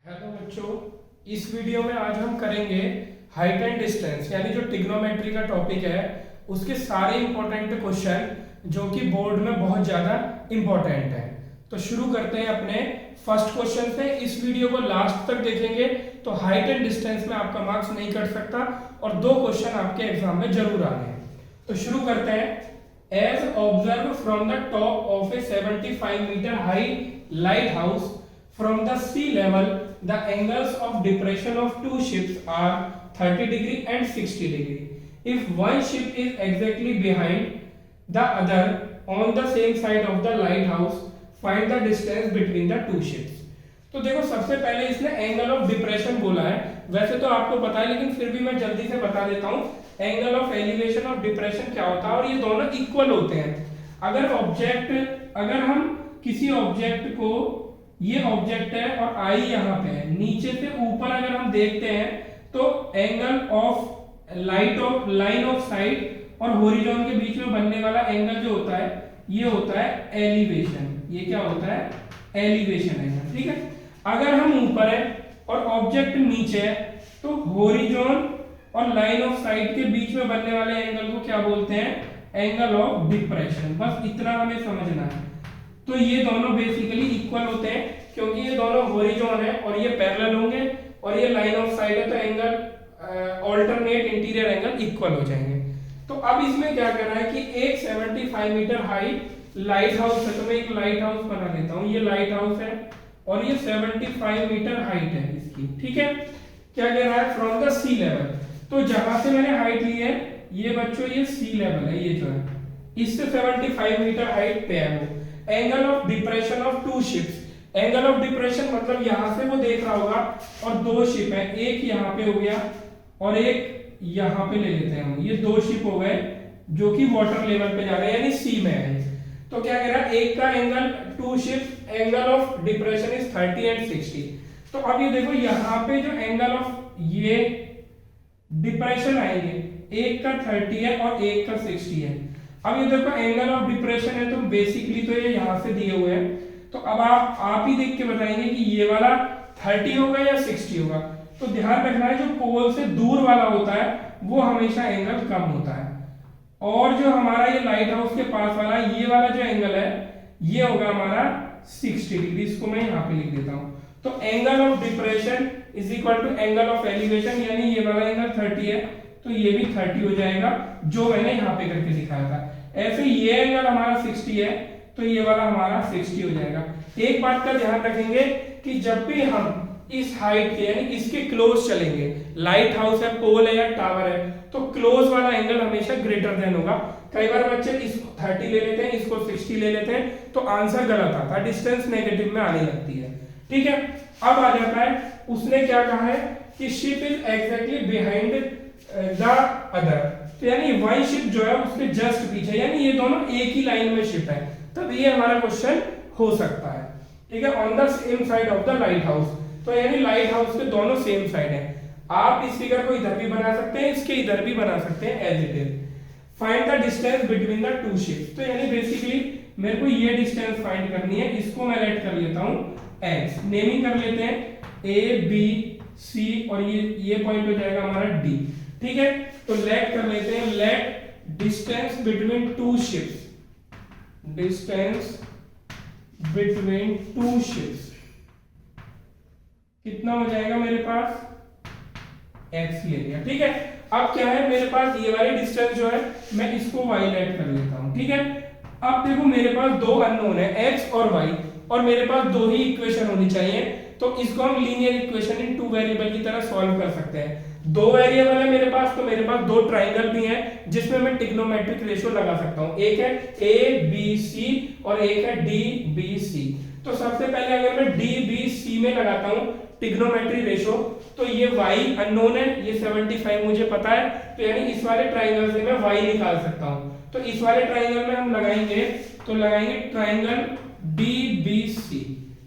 Hello बच्चों, इस video में आज हम करेंगे हाइट एंड डिस्टेंस यानी जो ट्रिग्नोमेट्री का टॉपिक है उसके सारे इंपॉर्टेंट क्वेश्चन जो कि बोर्ड में बहुत ज़्यादा इंपॉर्टेंट है। तो शुरू करते हैं अपने फर्स्ट क्वेश्चन से। इस वीडियो को लास्ट तक देखेंगे तो हाइट एंड डिस्टेंस में आपका मार्क्स नहीं कट सकता और 2 क्वेश्चन आपके एग्जाम में जरूर आने हैं। तो शुरू करते हैं। As observe from the top of a 75 metre high lighthouse from the sea level, the angles of depression of two ships are 30 degree and 60 degree. If one ship is exactly behind the other on the same side of the lighthouse, find the distance between the two ships. तो देखो, सबसे पहले इसने angle of depression बोला है। वैसे तो आपको पता है लेकिन फिर भी मैं जल्दी से बता देता हूँ। Angle of elevation of depression क्या होता है और ये दोनों इक्वल होते हैं। अगर हम किसी ऑब्जेक्ट को, ये ऑब्जेक्ट है और आई यहाँ पे है, नीचे से ऊपर अगर हम देखते हैं तो angle of line of side और हॉरिजॉन के बीच में बनने वाला एंगल जो होता है ये होता है एलिवेशन। ये क्या होता है? Elevation angle. ठीक है। अगर हम ऊपर है और ऑब्जेक्ट नीचे है तो हॉरिजॉन और लाइन ऑफ साइड के बीच में बनने वाले एंगल को क्या बोलते हैं? Angle of depression. बस इतना हमें समझना है। तो ये दोनों बेसिकली इक्वल होते हैं क्योंकि ये दोनों हॉरिजॉन है और ये पैरेलल होंगे और ये लाइन ऑफ साइड है, तो angle alternate interior angle equal हो जाएंगे। तो अब इसमें क्या करना है कि एक 75 मीटर हाई लाइट हाउस है, तो मैं एक लाइट हाउस बना देता हूँ। ये लाइट हाउस है और ये 75 मीटर हाइट है इसकी। ठीक है। क्या कह रहा है? From the sea level. तो जहां से मैंने हाइट ली है ये बच्चों ये सी लेवल है, ये जो है इससे 75 मीटर हाइट पे है वो। Angle of depression of two ships. Angle of depression मतलब यहां से वो देख रहा होगा और 2 शिप है, एक यहाँ पे हो गया और एक यहाँ पे ले लेते हैं हम। ये 2 शिप हो गए जो कि वाटर लेवल पे जा रहे हैं यानी सी में है। तो क्या कह रहा है? एक का angle, 2 ship angle of depression is 30 and 60। तो अब ये देखो यहाँ पे जो एंगल ऑफ ये डिप्रेशन आएंगे, एक का 30 है और एक का 60 है। अब ये देखो एंगल ऑफ डिप्रेशन है तो बेसिकली तो ये यहां से दिए हुए हैं, तो अब आप ही देख के बताएंगे कि ये वाला 30 होगा या 60 होगा। तो ध्यान रखना है जो पोल से दूर वाला होता है वो हमेशा एंगल कम होता है और जो हमारा ये लाइट हाउस के पास वाला ये वाला जो एंगल है ये होगा हमारा 60 डिग्री। इसको मैं यहाँ पे लिख देता हूँ। तो angle of depression is equal to angle of elevation, यानी ये वाला एंगल 30 है तो ये भी 30 हो जाएगा जो मैंने यहाँ पे करके दिखाया था। ऐसे ये एंगल हमारा 60 है तो ये वाला हमारा 60 हो जाएगा। एक बात का ध्यान रखेंगे कि जब भी हम इस हाइट के यानी इसके क्लोज चलेंगे, लाइट हाउस है, पोल है या टावर है, तो क्लोज वाला एंगल हमेशा ग्रेटर देन होगा। कई बार बच्चे इसको 30 ले लेते हैं, इसको 60 ले लेते हैं, तो आंसर गलत आता है, डिस्टेंस नेगेटिव में आने लगती है। ठीक है। अब आ जाता है, उसने क्या कहा है कि ship is exactly behind the other, तो यानी वन शिप जो है उसके जस्ट पीछे, यानी ये दोनों एक ही लाइन में शिप है, तब ये हमारा क्वेश्चन हो सकता है। ठीक है। On the same side of the light house, तो यानी लाइट हाउस के दोनों सेम साइड है। आप इस फिगर को इधर भी बना सकते हैं, इसके इधर भी बना सकते हैं as it is. Find the distance between the two ships. तो यानी बेसिकली मेरे को ये डिस्टेंस फाइंड करनी है, इसको मैं लेट कर लेता हूं x, नेमिंग कर लेते हैं a b c और ये पॉइंट हो जाएगा हमारा d। ठीक है। तो लेट कर लेते हैं, let distance between two ships, distance between two ships कितना हो जाएगा मेरे पास? x ले लिया। ठीक है। अब क्या है मेरे पास ये वाली डिस्टेंस जो है मैं इसको y लेट कर लेता हूं। ठीक है। अब देखो मेरे पास 2 अननोन है x और y और मेरे पास 2 ही इक्वेशन होनी चाहिए, तो इसको हम लीनियर इक्वेशन इन 2 वेरिएबल की तरह सॉल्व कर सकते हैं। 2 वेरिएबल है मेरे पास, तो मेरे पास 2 ट्राइंगल भी हैं जिसमें मैं ट्रिग्नोमेट्रिक रेशियो लगा सकता हूं। एक है ABC और एक है DBC। तो सबसे पहले अगर मैं DBC में लगाता हूं ट्रिग्नोमेट्रिक रेशियो, तो ये y अननोन है, ये 75 मुझे पता है, तो यानी इस वाले ट्राइंगल से मैं y निकाल सकता हूं। तो इस वाले ट्राइंगल में हम लगाएंगे triangle DBC,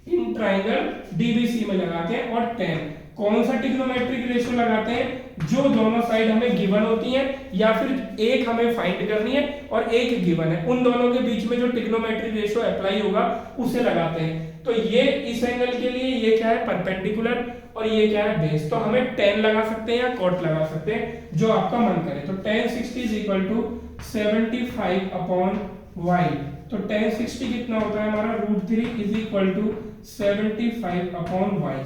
in triangle DBC में लगाते हैं और 10 कौन सा ट्रिग्नोमेट्रिक रेशियो लगाते हैं? जो दोनों साइड हमें गिवन होती है या फिर एक हमें फाइंड करनी है और एक गिवन है, उन दोनों के बीच में जो ट्रिग्नोमेट्रिक रेशियो अप्लाई होगा उसे लगाते हैं। तो ये इस एंगल के लिए ये क्या है, परपेंडिकुलर, और ये क्या है, बेस। तो हमें tan लगा सकते हैं या cot लगा सकते हैं, जो आपका मन करे। तो tan 60 is equal to 75 upon y। तो tan 60 कितना होता है हमारा, √3 is equal to 75 upon y।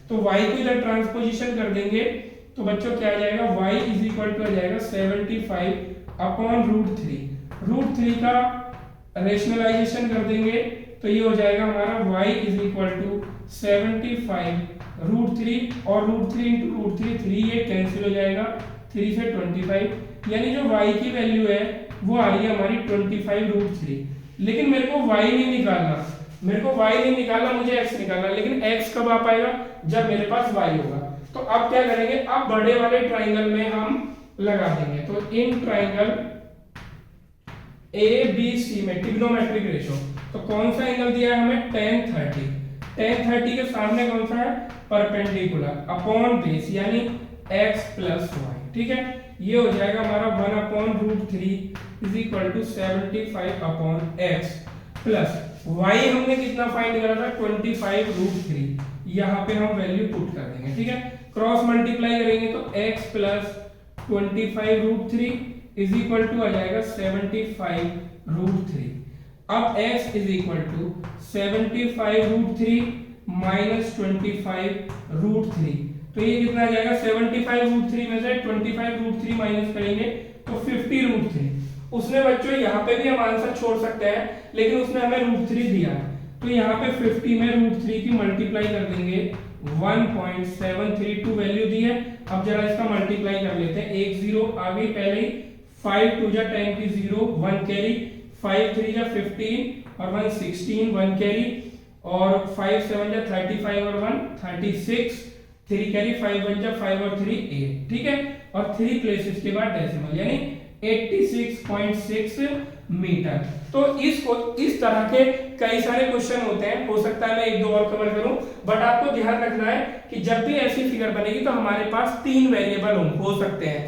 तो y को इधर ट्रांसपोजिशन कर देंगे तो बच्चों क्या आ जाएगा, y इज इक्वल टू आ जाएगा 75 अपॉन √3 का रेशनलाइजेशन कर देंगे तो ये हो जाएगा हमारा y इज इक्वल टू 75 √3, और √3 इंटू √3 3, ये कैंसिल हो जाएगा, 3 से 25, यानी जो y की वैल्यू है वो आ रही है हमारी 25 √3। लेकिन मेरे को y नहीं निकालना, मुझे x निकालना। लेकिन x कब आ पाएगा, जब मेरे पास y होगा। तो अब क्या करेंगे, अब बड़े वाले ट्राइंगल में हम लगा देंगे। तो इन ट्राइंगल ABC में ट्रिग्नोमेट्रिक रेशो, तो कौन सा एंगल दिया है हमें, tan 30 के सामने कौन सा है, परपेंडिकुलर, अपॉन बेस यानी x प्लस y। ठीक है, ये हो जाएगा हमारा 1 upon √3 is equal to 75 upon x plus y हमने कितना फाइंड करा था, 25 √3। यहाँ पे हम वैल्यू पुट कर देंगे। ठीक है, क्रॉस मल्टीप्लाई करेंगे तो x plus 25 √3 is equal to आ जाएगा 75 √3। अब x is equal to 75 √3 minus 25 √3, तो ये कितना आ जाएगा, 75 √3 में से 25 √3 माइनस करेंगे तो 50 √3। उसने बच्चों यहाँ पे भी हम आंसर छोड़ सकते हैं, लेकिन उसने हमें √3 दिया है, तो यहाँ पे 50 में √3 की मल्टीप्लाई कर देंगे, 1.732 वैल्यू दी है। अब जरा इसका मल्टीप्लाई कर लेते हैं, एक जीरो आ गई पहले ही, 5 2 जा 10 की 0, 1 कैरी, 5 3 जा 15 और 1 16, 1 कैरी, और 5 7 जा 35 और 1 36, 3 कैरी, 5 1 जा 5 और 3 8। ठीक है, और 3 प्लेसेस के बाद डेसिमल यानी 86.6 मीटर। तो इस तरह के कई सारे क्वेश्चन होते हैं, हो सकता है मैं एक दो और कवर करूं, बट आपको ध्यान रखना है कि जब भी ऐसी फिगर बनेगी तो हमारे पास 3 वेरिएबल हो सकते हैं,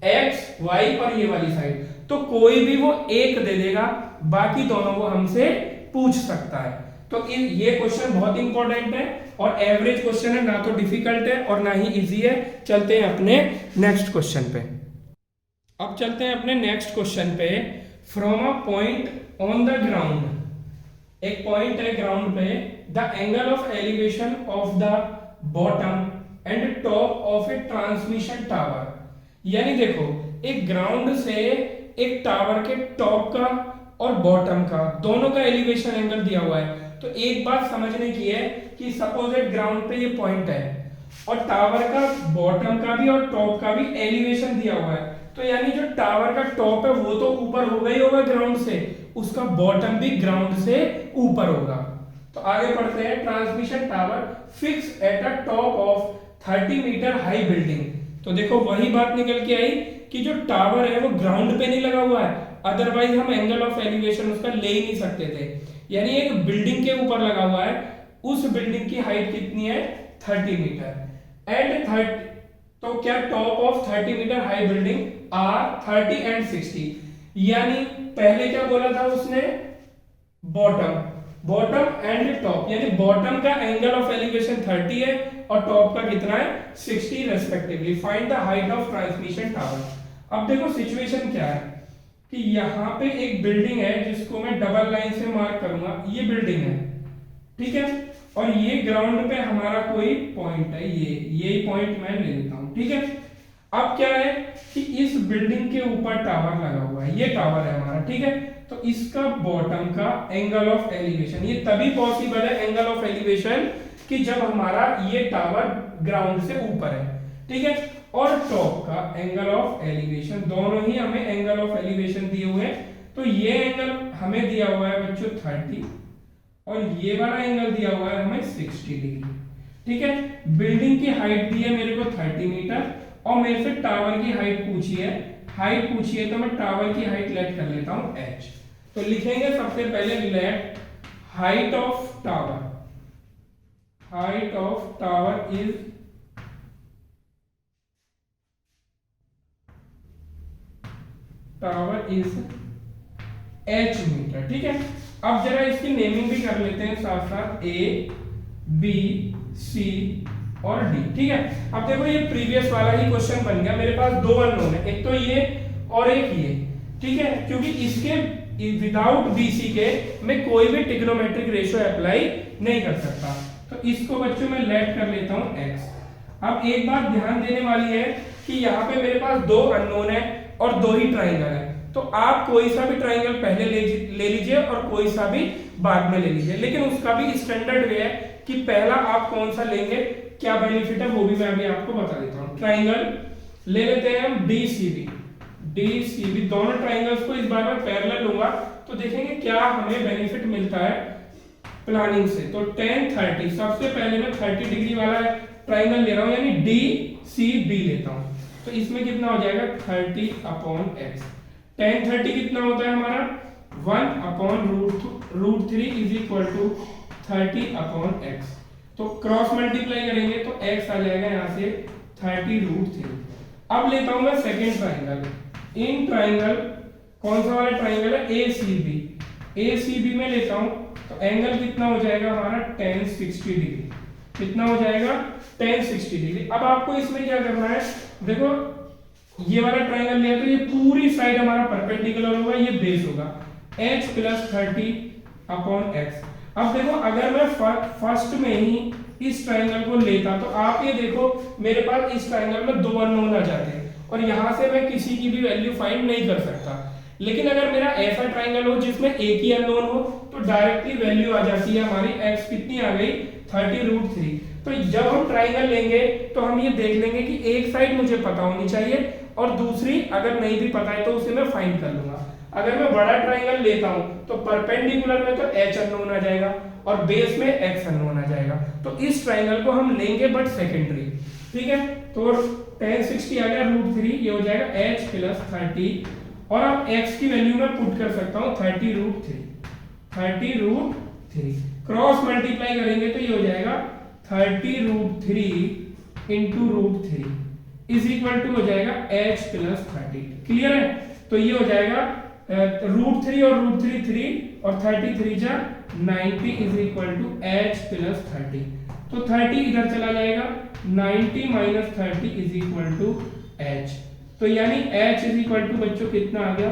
x y और ये वाली साइड। तो कोई भी वो एक दे देगा, बाकी दोनों वो हमसे पूछ सकता है। तो ये क्वेश्चन बहुत इंपॉर्टेंट है और एवरेज क्वेश्चन है, ना तो डिफिकल्ट है और ना ही इजी है। चलते हैं अपने नेक्स्ट क्वेश्चन पे। अब चलते हैं अपने नेक्स्ट क्वेश्चन पे। From a point on the ground, एक पॉइंट है ग्राउंड पे, the angle of elevation of the bottom and top of A transmission tower. यानी देखो, एक ग्राउंड से एक टावर के टॉप का और बॉटम का दोनों का एलिवेशन एंगल दिया हुआ है। तो एक बात समझने की है कि सपोज एक ग्राउंड पे ये पॉइंट है और टावर का बॉटम का भी और टॉप का भी एलिवेशन दिया हुआ है, तो यानी जो टावर का टॉप है वो तो ऊपर होगा ही होगा ग्राउंड से, उसका बॉटम भी ग्राउंड से ऊपर होगा। तो आगे पढ़ते हैं, transmission tower fix at a top of 30 metre high building. तो देखो वही बात निकल के आई कि जो टावर है वो ग्राउंड पे नहीं लगा हुआ है, अदरवाइज हम एंगल ऑफ एलिवेशन उसका ले ही नहीं सकते थे। यानी एक बिल्डिंग के ऊपर लगा हुआ है, उस बिल्डिंग की हाइट कितनी है, 30 मीटर एंड 30, तो क्या top of 30 metre high building are 30 and 60। यानी पहले क्या बोला था उसने, बॉटम एंड टॉप, यानी बॉटम का एंगल ऑफ एलिवेशन 30 है और टॉप का कितना है, 60 respectively. Find the height of transmission tower. अब देखो सिचुएशन क्या है कि यहाँ पे एक बिल्डिंग है जिसको मैं डबल लाइन से मार्क करूंगा, ये बिल्डिंग है, ठीक है, और ये ग्राउंड पे हमारा कोई पॉइंट है, ये पॉइंट मैं ले लेता हूं, ठीक है। अब क्या है कि इस बिल्डिंग के ऊपर टावर लगा हुआ है, ये टावर है हमारा, ठीक है। तो इसका बॉटम का एंगल ऑफ एलिवेशन, ये तभी पॉसिबल है एंगल ऑफ एलिवेशन कि जब हमारा ये टावर ग्राउंड से ऊपर है, ठीक है, और टॉप का एंगल ऑफ एलिवेशन, दोनों ही हमें एंगल ऑफ एलिवेशन दिए हुए हैं। तो ये एंगल हमें दिया हुआ है बच्चों 30 और ये वाला एंगल दिया हुआ है हमें 60 डिग्री, ठीक है। बिल्डिंग की हाइट दी है मेरे को 30 मीटर और मेरे से टावर की हाइट पूछी है, तो मैं टावर की हाइट लेट कर लेता हूं h। तो लिखेंगे सबसे पहले let height of tower is h metre, ठीक है। अब जरा इसकी नेमिंग भी कर लेते हैं साथ साथ, ए बी सी और डी। ठीक है, अब देखो ये प्रीवियस वाला ही क्वेश्चन बन गया, मेरे पास दो अननोन है, एक तो ये और एक ये। ठीक है, क्योंकि इसके विदाउट बीसी के मैं कोई भी ट्रिग्नोमेट्रिक रेशियो अप्लाई नहीं कर सकता, तो इसको बच्चों मैं लेट कर लेता हूं एक्स। अब एक बात ध्यान देने वाली है कि यहाँ पे मेरे पास दो अननोन है और दो ही ट्राइंगल है, तो आप कोई सा भी ट्राइंगल पहले ले लीजिए और कोई सा भी बाद में ले लीजिए, लेकिन उसका भी स्टैंडर्ड वे है कि पहला आप कौन सा लेंगे, क्या बेनिफिट है वो भी मैं अभी आपको बता देता हूँ। ट्राइंगल ले लेते हैं हम डीसीबी, डीसीबी दोनों ट्राइंगल्स को इस बार मैं पैरेलल लूंगा तो देखेंगे क्या हमें बेनिफिट मिलता है प्लानिंग से। तो tan 30, सबसे पहले मैं 30 डिग्री वाला ट्राइंगल ले रहा हूं, यानी DCB लेता हूं, तो इसमें कितना हो जाएगा 30/x। tan 30 कितना होता है हमारा 1/√3 इज इक्वल टू 30/x। तो क्रॉस मल्टीप्लाई करेंगे तो x आ जाएगा यहां से 30√3। अब लेता हूं मैं सेकेंड ट्राइंगल। इन ट्राइंगल कौन सा वाला ट्राइंगल है, ACB। ACB में लेता हूं तो एंगल कितना हो जाएगा हमारा tan 60 डिग्री। कितना हो जाएगा tan 60 डिग्री। अब आपको इसमें क्या करना है, देखो ये वाला ट्राइंगल लिया तो ये पूरी साइड हमारा परपेंडिकुलर होगा, ये बेस होगा h + 30/x। अब देखो अगर मैं फर्स्ट में ही इस ट्राइंगल को लेता तो आप ये देखो मेरे पास इस ट्राइंगल में दो अननोन आ जाते हैं और यहां से मैं किसी की भी वैल्यू फाइंड नहीं कर सकता। लेकिन अगर मेरा ऐसा ट्राइंगल हो जिसमें एक ही अननोन हो तो डायरेक्टली वैल्यू आ जाती है हमारी, x कितनी आ गई 30√3। तो जब हम ट्राइंगल लेंगे तो हम ये देख लेंगे कि एक साइड मुझे पता होनी चाहिए और दूसरी अगर नहीं भी पता है तो उसे मैं फाइंड कर लूंगा। अगर मैं बड़ा ट्राइंगल लेता हूं तो परपेंडिकुलर में तो h अननोन आ जाएगा और बेस में x अननोन आ जाएगा, तो इस ट्राइंगल को हम लेंगे बट सेकेंडरी। ठीक है, तो tan 60 आ गया √3, ये हो जाएगा h + 30 और अब x की वैल्यू मैं पुट कर सकता हूं 30√3। क्रॉस मल्टीप्लाई करेंगे तो ये हो जाएगा 30√3 × √3 इज इक्वल टू हो जाएगा h + 30। क्लियर है, तो ये हो जाएगा √3 और √3 3 और 33 जा 90 इज इक्वल टू h + 30। तो 30 इधर चला जाएगा, 90 - 30 इज इक्वल टू h। तो यानी h इज इक्वल टू बच्चों कितना आ गया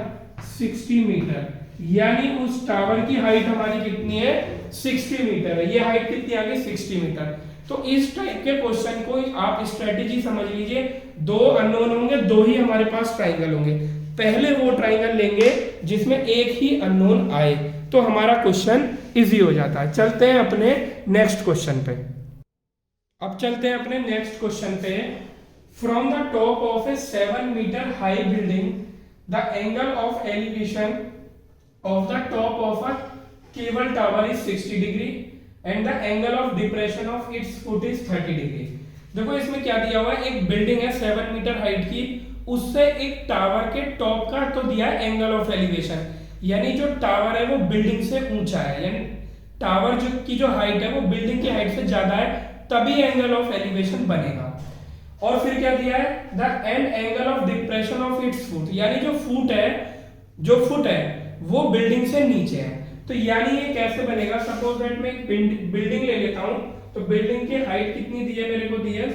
60 मीटर, यानी उस टावर की हाइट हमारी कितनी है 60 मीटर है। ये हाइट कितनी आ गई 60 मीटर। तो इस टाइप के क्वेश्चन को आप स्ट्रेटेजी समझ लीजिए, दो अननोन होंगे, दो ही हमारे पास ट्राइंगल होंगे, पहले वो ट्राइंगल लेंगे जिसमें एक ही अननोन आए तो हमारा क्वेश्चन इजी हो जाता है। चलते हैं अपने नेक्स्ट क्वेश्चन पे। अब चलते हैं अपने नेक्स्ट क्वेश्चन पे। From the top of a 7 metre high building the angle of elevation of the top of a cable tower is 60 degree and the angle of depression of its foot is 30 degree. देखो इसमें क्या दिया हुआ है, एक building है 7 metre height की, उससे एक टावर के टॉप का तो दिया है एंगल ऑफ एलिवेशन, यानी जो टावर है वो बिल्डिंग से ऊंचा है, यानी टावर की जो हाइट है वो बिल्डिंग की हाइट से ज्यादा है, तभी एंगल ऑफ एलिवेशन बनेगा। और फिर क्या दिया है, the end angle of depression of its foot, यानी जो फुट है वो बिल्डिंग से नीचे है। तो यानी ये कैसे बनेगा, सपोज दैट मैं एक बिल्डिंग ले लेता हूं, तो बिल्डिंग की हाइट कितनी दी है, मेरे को दी है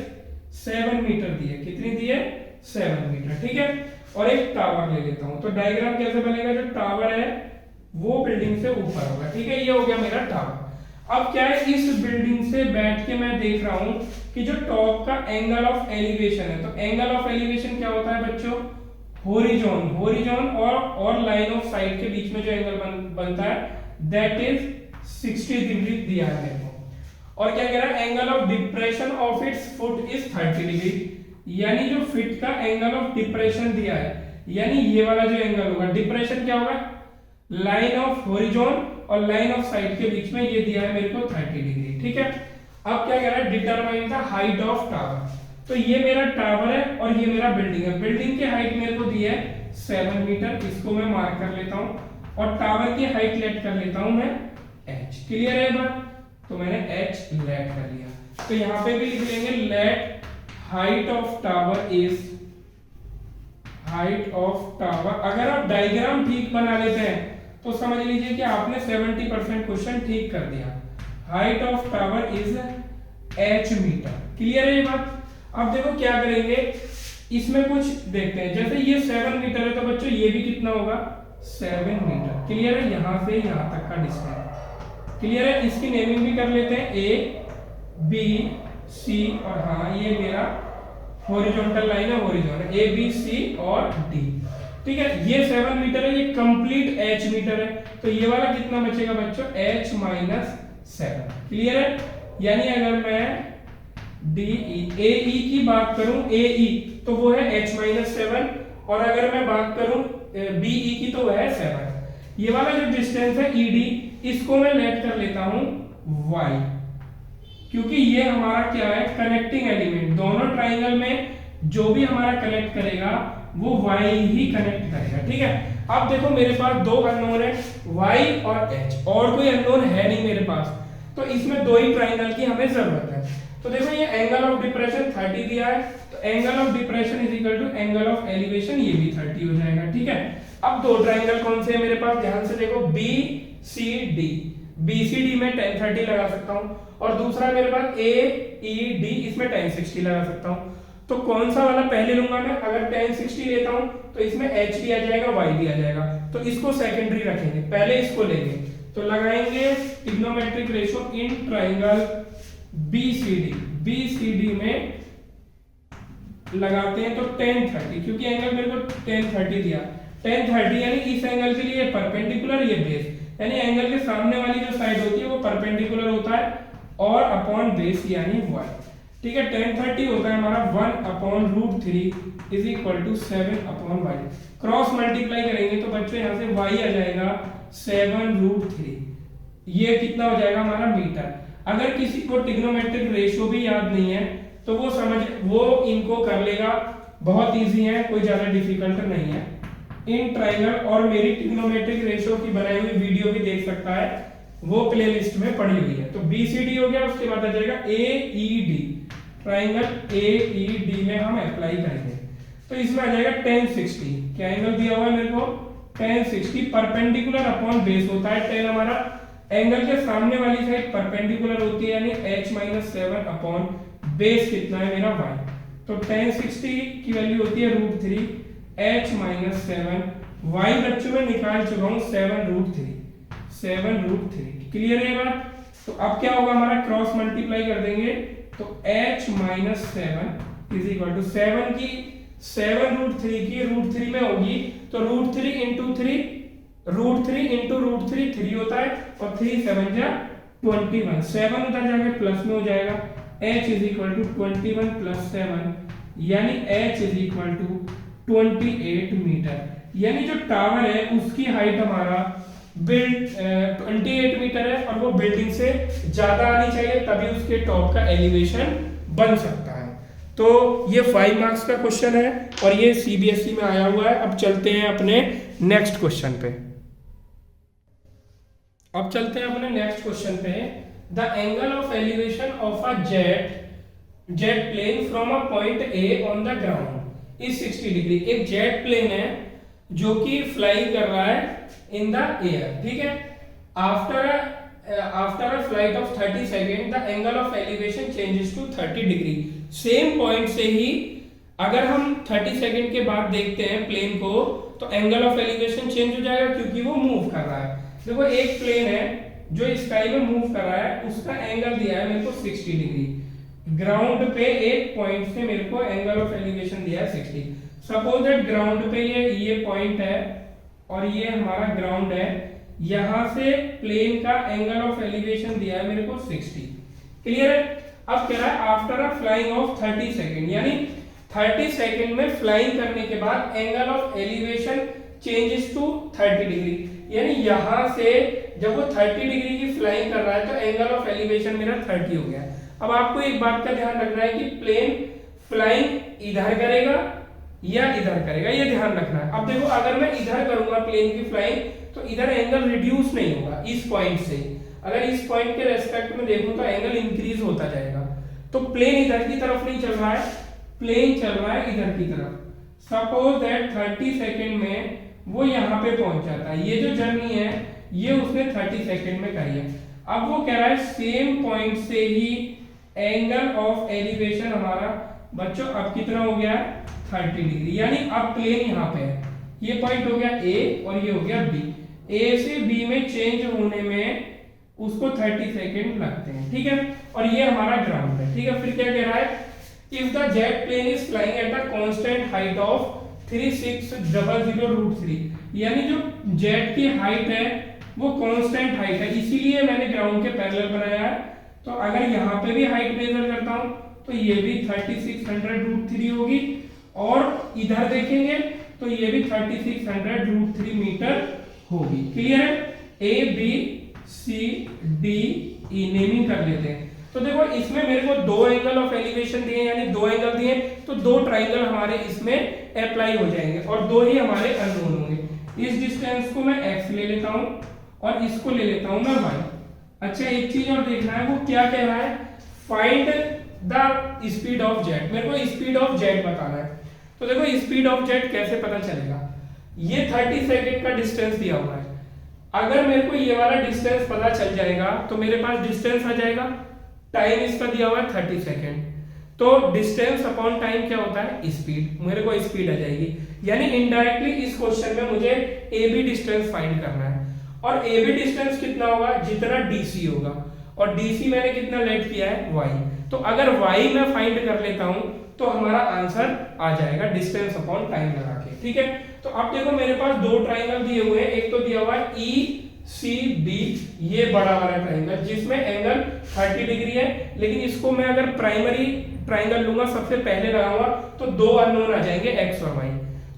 7 मीटर दी है, कितनी दी है 7 मीटर। ठीक है, और एक टावर ले लेता हूं, तो डायग्राम कैसे बनेगा, जो टावर है वो बिल्डिंग से ऊपर होगा। ठीक है, ये हो गया मेरा टावर। अब क्या है, इस बिल्डिंग से बैठ के मैं देख रहा हूं कि जो टॉप का एंगल ऑफ एलिवेशन है, तो एंगल ऑफ एलिवेशन क्या होता है बच्चों, होरिजोन और लाइन ऑफ साइड के बीच में जो एंगल बनता है दैट इज 60 डिग्री दिया है मेरे को। और क्या कह रहा है, angle of depression of its foot is 30 degree, यानी जो फिट का एंगल ऑफ डिप्रेशन दिया है, यानी ये वाला जो एंगल होगा, डिप्रेशन क्या होगा, लाइन ऑफ होरिजोन और लाइन ऑफ साइड के बीच में ये दिया है मेरे को 30 डिग्री। ठीक है, अब क्या कह रहा है, determine the height of tower. तो ये मेरा टावर है और ये मेरा बिल्डिंग है, बिल्डिंग की हाइट मेरे को दी है 7 मीटर, इसको मैं मार्क कर लेता हूं, और टावर की हाइट लेट कर लेता हूं मैं h। क्लियर है बात, तो मैंने h लेट कर लिया। तो यहां पे भी लिख लेंगे late height of tower is, height of tower. अगर आप डायग्राम ठीक बना लेते हैं तो समझ लीजिए कि आपने 70% क्वेश्चन ठीक कर दिया। Height of tower is h metre. Clear है ये बात? अब देखो क्या करेंगे, इसमें कुछ देखते हैं। जैसे ये 7 मीटर है तो बच्चों ये भी कितना होगा, 7 मीटर। क्लियर है? यहां से यहां तक का डिस्टेंस। क्लियर है? इसकी नेमिंग भी कर लेते हैं, A B C, और हाँ ये मेरा हॉरिजॉन्टल लाइन है, हॉरिजॉन्टल A B C और D। ठीक है, ये 7 मीटर है, ये कंप्लीट h मीटर है, तो ये वाला कितना बचेगा बच्चों, h माइनस 7। क्लियर है? यानी अगर मैं AE की बात करूं, AE तो वो है h माइनस 7, और अगर मैं बात करूं BE की तो वो है 7। ये वाला जो डिस्टेंस है ED, इसको मैं लेट कर लेता हूं y, क्योंकि ये हमारा क्या है, कनेक्टिंग एलिमेंट। दोनों ट्राइंगल में जो भी हमारा कनेक्ट करेगा वो y ही कनेक्ट करेगा। ठीक है, अब देखो मेरे पास दो अननोन है, y और h, और कोई अननोन है नहीं मेरे पास, तो इसमें दो ही ट्राइंगल की हमें जरूरत है। तो देखो ये एंगल ऑफ डिप्रेशन 30 दिया है, तो angle of depression is equal to angle of elevation, ये भी 30 हो जाएगा। ठीक है, अब दो ट्राइंगल कौन से है मेरे पास, ध्यान से देखो, BCD। BCD में tan 30 लगा सकता हूं, और दूसरा मेरे पास AED, इसमें tan 60 लगा सकता हूं। तो कौन सा वाला पहले लूंगा मैं, अगर tan 60 लेता हूं तो इसमें h भी आ जाएगा, y भी आ जाएगा, तो इसको सेकेंडरी रखेंगे, पहले इसको लेंगे। तो लगाएंगे trigonometric ratio in triangle BCD में लगाते हैं तो tan 30, क्योंकि एंगल मेरे को tan 30 दिया, tan 30 यानी इस एंगल के लिए परपेंडिकुलर, ये बेस, यानी एंगल के सामने वाली जो साइड होती है वो परपेंडिकुलर होता है, और अपॉन बेस यानी y। ठीक है, tan 30 होता है हमारा 1/√3 is equal to 7/y। Cross multiply करेंगे तो बच्चों यहाँ से y आ जाएगा 7√3, ये कितना हो जाएगा हमारा मीटर। अगर किसी को ट्रिग्नोमेट्रिक रेशियो भी याद नहीं है तो वो इनको कर लेगा, बहुत इजी है, कोई ज्यादा डिफिकल्ट नहीं है इन ट्राइंगल। और मेरी ट्रिग्नोमेट्रिक रेशियो की बनाई हुई वीडियो भी देख सकता है, वो प्लेलिस्ट में पड़ी हुई है। तो BCD हो गया, उसके बाद आ जाएगा AED, ट्राइंगल AED में हम अप्लाई करेंगे, तो इसमें आ जाएगा tan 60। क्या एंगल दिया हुआ है मेरे को, tan 60, परपेंडिकुलर अपॉन बेस होता है। tan हमारा एंगल के सामने वाली साइड परपेंडिकुलर होती है, यानी h माइनस 7 अपॉन बेस कितना है मेरा y। तो tan 60 की वैल्यू होती है √3, h माइनस 7, y बच्चों में निकाल चुका हूं 7√3। क्लियर है बात? तो अब क्या होगा हमारा, क्रॉस मल्टीप्लाई कर देंगे तो h minus 7 is equal to 7 की 7√3 की √3 में होगी, तो √3 इंटू 3, √3 इंटू √3 3 होता है, और 3 7 जा 21, 7 उधर जाके प्लस में हो जाएगा, h is equal to 21 plus 7, यानी h is equal to 28 metre. यानी जो टावर है उसकी हाइट हमारा 28 मीटर है, और वो बिल्डिंग से ज्यादा आनी चाहिए, तभी उसके टॉप का एलिवेशन बन सकता है। तो ये 5 मार्क्स का क्वेश्चन है, और ये CBSE में आया हुआ है। अब चलते हैं अपने नेक्स्ट क्वेश्चन पे। The angle of elevation of a jet plane from a point A on the ground is 60 degree. एक जेट प्लेन है जो कि फ्लाइंग कर रहा है इन द एयर। ठीक है, after a flight of 30 second the angle of elevation changes to 30 degree. Same point से ही अगर हम 30 सेकेंड के बाद देखते हैं प्लेन को, तो एंगल ऑफ एलिवेशन चेंज हो जाएगा, क्योंकि वो मूव कर रहा है। देखो एक प्लेन है जो स्काई में मूव कर रहा है, उसका एंगल दिया है मेरे को 60 डिग्री। ग्राउंड पे एक पॉइंट से मेरे को एंगल ऑफ एलिवेशन दिया है 60। सपोज दैट ग्राउंड पे ये पॉइंट है और ये हमारा ग्राउंड है, यहां से प्लेन का एंगल ऑफ एलिवेशन दिया है मेरे को 60। क्लियर है? अब कह रहा है after a flying of 30 second, यानी 30 सेकेंड में फ्लाइंग करने के बाद angle of elevation changes to 30 degree. यानी यहां से जब वो 30 डिग्री की फ्लाइंग कर रहा है तो एंगल ऑफ एलिवेशन मेरा 30 हो गया। अब आपको एक बात का ध्यान रखना है कि प्लेन फ्लाइंग इधर करेगा या इधर करेगा, ये ध्यान रखना है। अब देखो अगर मैं इधर करूंगा प्लेन की फ्लाइंग, तो इधर एंगल रिड्यूस नहीं होगा इस पॉइंट से। अगर इस पॉइंट के रेस्पेक्ट में देखूं तो एंगल इंक्रीज होता जाएगा। तो प्लेन इधर की तरफ नहीं चल रहा है, प्लेन चल रहा है इधर की तरफ। सपोज दैट 30 सेकेंड में वो यहाँ पे पहुंच जाता है। ये जो जर्नी है ये उसने 30 सेकंड में करी है। अब वो कह रहा है सेम पॉइंट से ही एंगल ऑफ एलिवेशन हमारा बच्चों अब कितना हो गया 30 डिग्री, यानी अब प्लेन यहाँ पे है, ये पॉइंट हो गया ए और ये हो गया बी। ए से बी में चेंज होने में उसको 30 सेकंड लगते हैं, ठीक है। और ये हमारा ग्राउंड है, ठीक है। फिर क्या कह रहा है, if the jet plane is flying at a constant height of 3600√3, यानी जो जेट की हाइट है वो कांस्टेंट हाइट है, इसीलिए मैंने ग्राउंड के पैरेलल बनाया है। तो अगर यहाँ पे भी हाइट मेजर करता हूं तो ये भी 3600√3 होगी, और इधर देखेंगे तो ये भी 3600√3 मीटर होगी। क्लियर है। A B C D E naming कर लेते हैं। तो देखो इसमें मेरे को दो एंगल ऑफ एलिवेशन दिए, यानी दो एंगल दिए, तो दो ट्राइंगल हमारे इसमें अप्लाई हो जाएंगे और दो ही हमारे अननोन होंगे। इस डिस्टेंस को मैं x ले लेता हूं और इसको ले लेता हूं मैं y। अच्छा एक चीज और देखना है, वो क्या कह रहा है, find the speed of jet. मेरे को स्पीड ऑफ जेट बताना है। तो देखो स्पीड ऑफ जेट कैसे पता चलेगा, ये 30 सेकंड का डिस्टेंस दिया हुआ है। अगर मेरे को ये वाला डिस्टेंस पता चल जाएगा तो मेरे पास डिस्टेंस आ जाएगा, टाइम इसका दिया हुआ है 30 सेकंड, तो डिस्टेंस अपॉन टाइम क्या होता है स्पीड, मेरे को स्पीड आ जाएगी। यानी इनडायरेक्टली इस क्वेश्चन में मुझे ए बी डिस्टेंस फाइंड करना है, और ए बी डिस्टेंस कितना होगा, जितना डीसी होगा, और डीसी मैंने कितना लेट किया है वाई। तो अगर वाई मैं फाइंड कर लेता हूं तो हमारा आंसर आ जाएगा डिस्टेंस अपॉन टाइम लगा के, ठीक है। तो अब देखो मेरे पास दो ट्राइंगल दिए हुए हैं, एक तो दिया हुआ है ई सी बी, ये बड़ा वाला ट्राइंगल जिसमें एंगल 30 डिग्री है, लेकिन इसको मैं अगर प्राइमरी ट्राइंगल लूंगा सबसे पहले लगाऊंगा तो दो अननोन आ जाएंगे एक्स और वाई।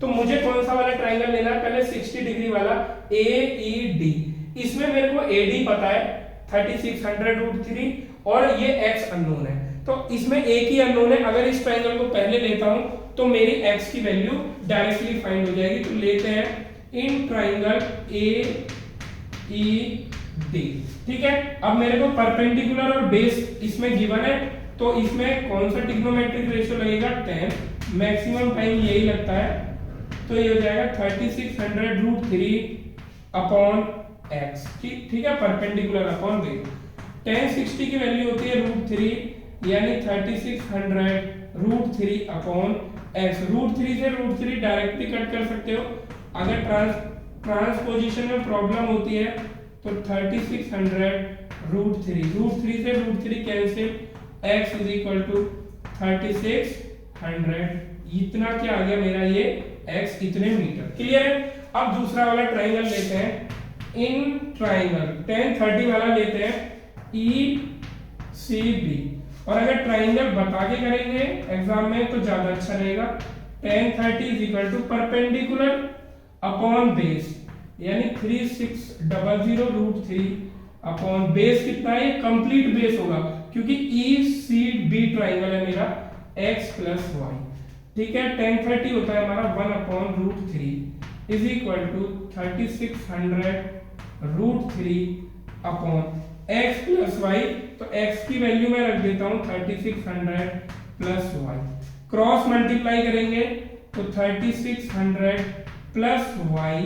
तो मुझे कौन सा वाला ट्राइंगल लेना है, पहले 60 डिग्री वाला ए ई डी। इसमें मेरे को ए डी पता है 3600√3 और ये एक्स अननोन है, तो इसमें एक ही अननोन है। अगर इस ट्राइंगल को पहले लेता हूं तो मेरी एक्स की वैल्यू डायरेक्टली फाइंड हो जाएगी। तो लेते हैं in triangle A E D, ठीक है। अब मेरे को परपेंडिकुलर और बेस इसमें गिवन है, तो इसमें कौन सा ट्रिग्नोमेट्रिक रेशियो लगेगा 10, मैक्सिमम टाइम यही लगता है, तो ये हो जाएगा 3600√3 अपॉन एक्स, ठीक है, परपेंडिकुलर अपॉन बेस। 10 60 की वैल्यू होती है √3, यानी 3600√3 अपॉन एक्स। √3 से √3 डायरेक्टली कट कर सकते हो। अगर ट्रांसपोजिशन में प्रॉब्लम होती है तो 3600√3 से √3 cancel, x is equal to 3600, इतना क्या आ गया मेरा ये x इतने मीटर। क्लियर है। अब दूसरा वाला ट्राइंगल लेते हैं, इन ट्राइंगल 10 30 वाला लेते हैं ई सी बी, और अगर ट्राइंगल बता के करेंगे एग्जाम में तो ज्यादा अच्छा रहेगा। 10 30 is equal to perpendicular upon base, यानी 3600√3 अपॉन बेस कितना है, कंप्लीट बेस होगा क्योंकि ई सी बी ट्राइंगल है मेरा x प्लस वाई, ठीक है। 10 30 होता है हमारा 1/√3 is equal to 3600√3 upon x plus y. तो x की वैल्यू मैं रख देता हूं 3600 प्लस वाई, क्रॉस मल्टीप्लाई करेंगे तो 3600 plus y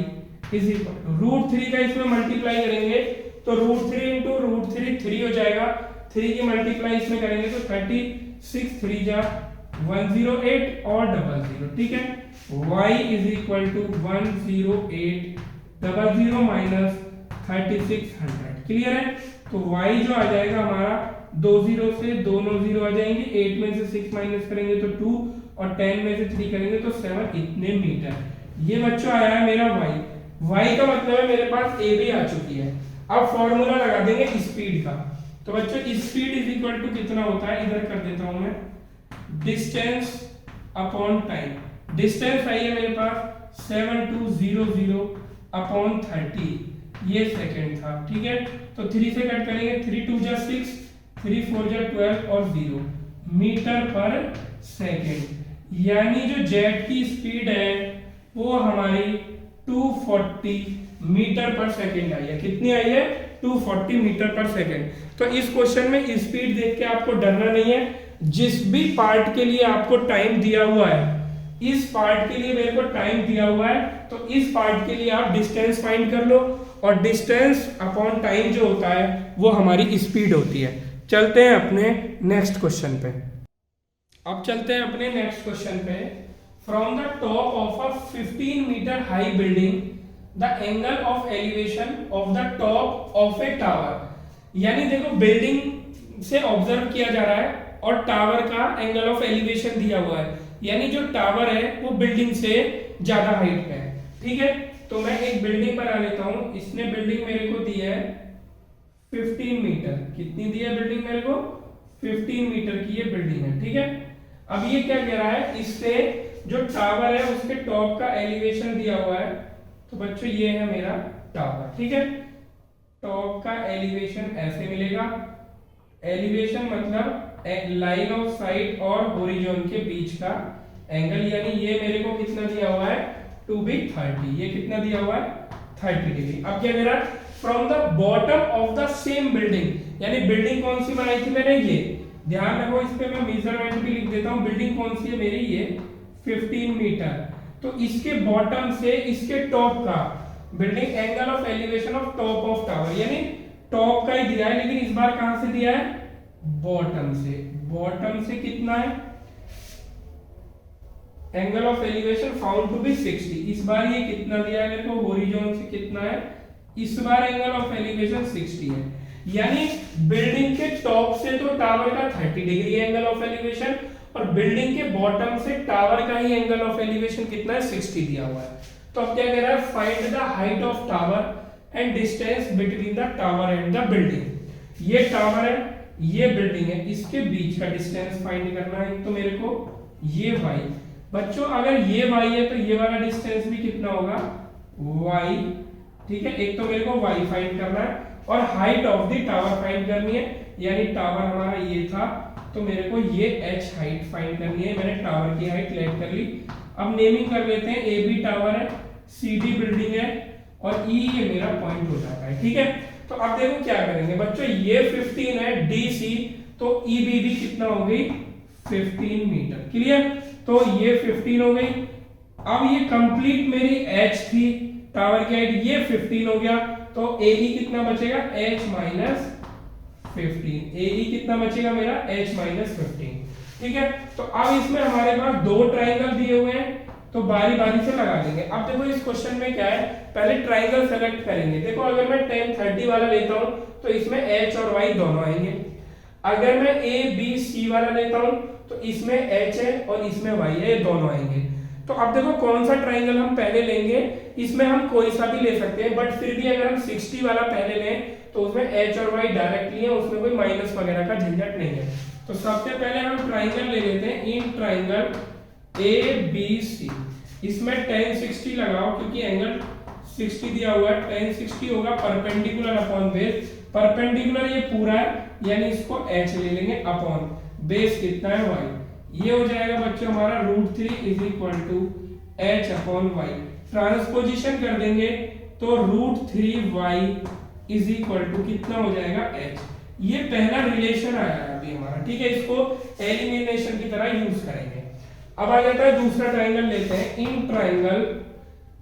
is equal to √3 का इसमें मल्टीप्लाई करेंगे तो √3 इंटू √3 3 हो जाएगा, 3 की मल्टीप्लाई इसमें करेंगे तो 36 3 जा 108 और 00, ठीक है। y is equal to 10800 minus 3600, clear है। तो y जो आ जाएगा हमारा 2 0 से दोनों 0 आ जाएंगे, 8 में से 6 माइनस करेंगे तो 2 और 10 में से 3 करेंगे तो 7, इतने मीटर। ये बच्चों आया है मेरा y का मतलब है मेरे पास ए भी आ चुकी है। अब फॉर्मूला लगा देंगे स्पीड का। तो बच्चों स्पीड इज इक्वल टू कितना होता है, इधर कर देता हूं मैं, डिस्टेंस अपॉन टाइम। डिस्टेंस आई है मेरे पास 7200 अपॉन 30, ये सेकंड था, ठीक है। तो 3 से कट करेंगे, 3 2 जा 6, 3 4 जा 12 और 0 मीटर पर सेकंड। यानी जो जेट की स्पीड है वो हमारी 240 मीटर पर सेकंड आई है। कितनी आई है, 240 मीटर पर सेकंड। तो इस क्वेश्चन में स्पीड देख के आपको डरना नहीं है, जिस भी पार्ट के लिए आपको टाइम दिया हुआ है इस पार्ट के लिए मेरे को टाइम दिया हुआ है, तो इस पार्ट के लिए आप डिस्टेंस फाइंड कर लो, और डिस्टेंस अपॉन टाइम जो होता है वो हमारी स्पीड होती है। चलते हैं अपने नेक्स्ट क्वेश्चन पे। अब चलते हैं अपने नेक्स्ट क्वेश्चन पे। From the top of a 15 metre high building the angle of elevation of the top of a tower, यानी देखो बिल्डिंग से ऑब्जर्व किया जा रहा है और टावर का एंगल ऑफ एलिवेशन दिया हुआ है, यानी जो टावर है वो बिल्डिंग से ज्यादा हाइट पे है। ठीक है, तो मैं एक बिल्डिंग बना लेता हूं। इसने बिल्डिंग मेरे को दी है 15 मीटर। कितनी दी है बिल्डिंग मेरे को? 15 मीटर की ये बिल्डिंग है। ठीक है, अब ये क्या कह रहा है, इससे जो टावर है उसके टॉप का एलिवेशन दिया हुआ है। तो बच्चों ये है मेरा टावर। ठीक है, टॉप का एलिवेशन ऐसे मिलेगा। एलिवेशन मतलब लाइन ऑफ साइट और होरिजोन के बीच का एंगल, यानी ये मेरे को कितना दिया हुआ है, टू बी 30। ये कितना दिया हुआ है, 30 डिग्री। अब क्या कह रहा है, from the bottom of the same building, यानी बिल्डिंग कौन सी बनाई थी मैंने, ये ध्यान रखो, इस पे मैं मेजरमेंट भी लिख देता हूं। बिल्डिंग कौन सी है मेरी, ये 15 मीटर। तो इसके बॉटम से इसके टॉप का building angle of elevation of top of tower, यानी टॉप का ही दिया है, लेकिन इस बार कहां से दिया है, बॉटम से। बॉटम से कितना है, angle of elevation found to be 60। इस बार ये कितना दिया है मेरे को, होरिजोन से कितना है, इस बार एंगल ऑफ एलिवेशन 60 है। यानी बिल्डिंग के टॉप से तो टावर का 30 डिग्री एंगल ऑफ एलिवेशन, और बिल्डिंग के बॉटम से टावर का ही एंगल ऑफ एलिवेशन कितना है, 60 दिया हुआ है। तो अब क्या कह रहा है, find the height of tower and distance between the tower and the building. ये टावर है, ये बिल्डिंग है, इसके बीच का डिस्टेंस फाइंड करना है। तो मेरे को ये y, बच्चों अगर ये y है तो ये वाला डिस्टेंस भी कितना होगा, y। ठीक है, एक तो मेरे को y फाइंड करना है और height of the tower find करनी है, यानी टावर हमारा ये था, तो मेरे को ये h हाइट फाइंड करनी है। मैंने टावर की हाइट लेट कर ली। अब नेमिंग कर लेते हैं, ए बी टावर है, सी डी बिल्डिंग है, और ई ये मेरा पॉइंट हो जाता है। ठीक है, तो अब देखो क्या करेंगे बच्चों, ये 15 है डी सी, तो ई बी भी कितना हो गई, 15 मीटर। क्लियर, तो ये 15 हो गई। अब ये कंप्लीट मेरी एच थी, टावर की हाइट, ये 15 हो गया, तो ए ई कितना बचेगा, एच माइनस 15। ए ई कितना बचेगा मेरा, एच माइनस 15। ठीक है, तो अब इसमें हमारे पास दो ट्राइंगल दिए हुए हैं, तो बारी बारी से लगा देंगे। अब देखो इस क्वेश्चन में क्या है, पहले ट्राइंगल सेलेक्ट करेंगे। देखो अगर मैं 10 30 वाला लेता हूं तो इसमें h और y दोनों आएंगे। अगर मैं a b c वाला लेता हूं तो इसमें h है और इसमें y है, ये दोनों आएंगे। तो अब देखो कौन सा ट्राइंगल हम पहले लेंगे, इसमें हम कोई सा भी ले सकते हैं, बट फिर भी अगर हम 60 वाला पहले लें तो उसमें h और y डायरेक्टली है, उसमें कोई माइनस वगैरह का झंझट नहीं है। तो सबसे पहले हम ट्राइंगल ले लेते हैं, इन ट्राइंगल ए बी सी। इसमें tan 60 लगाओ क्योंकि एंगल 60 दिया हुआ है, tan 60 होगा परपेंडिकुलर अपॉन बेस। परपेंडिकुलर ये पूरा है, यानी इसको h ले लेंगे, अपॉन बेस कितना है y। ये हो जाएगा बच्चों हमारा √3 is equal to h upon y। Transposition कर देंगे तो √3y इज इक्वल टू कितना हो जाएगा, h। ये पहला रिलेशन आया है अभी हमारा। ठीक है, इसको एलिमिनेशन की तरह यूज करेंगे। अब आ जाता है दूसरा ट्राइंगल लेते हैं, इन ट्राइंगल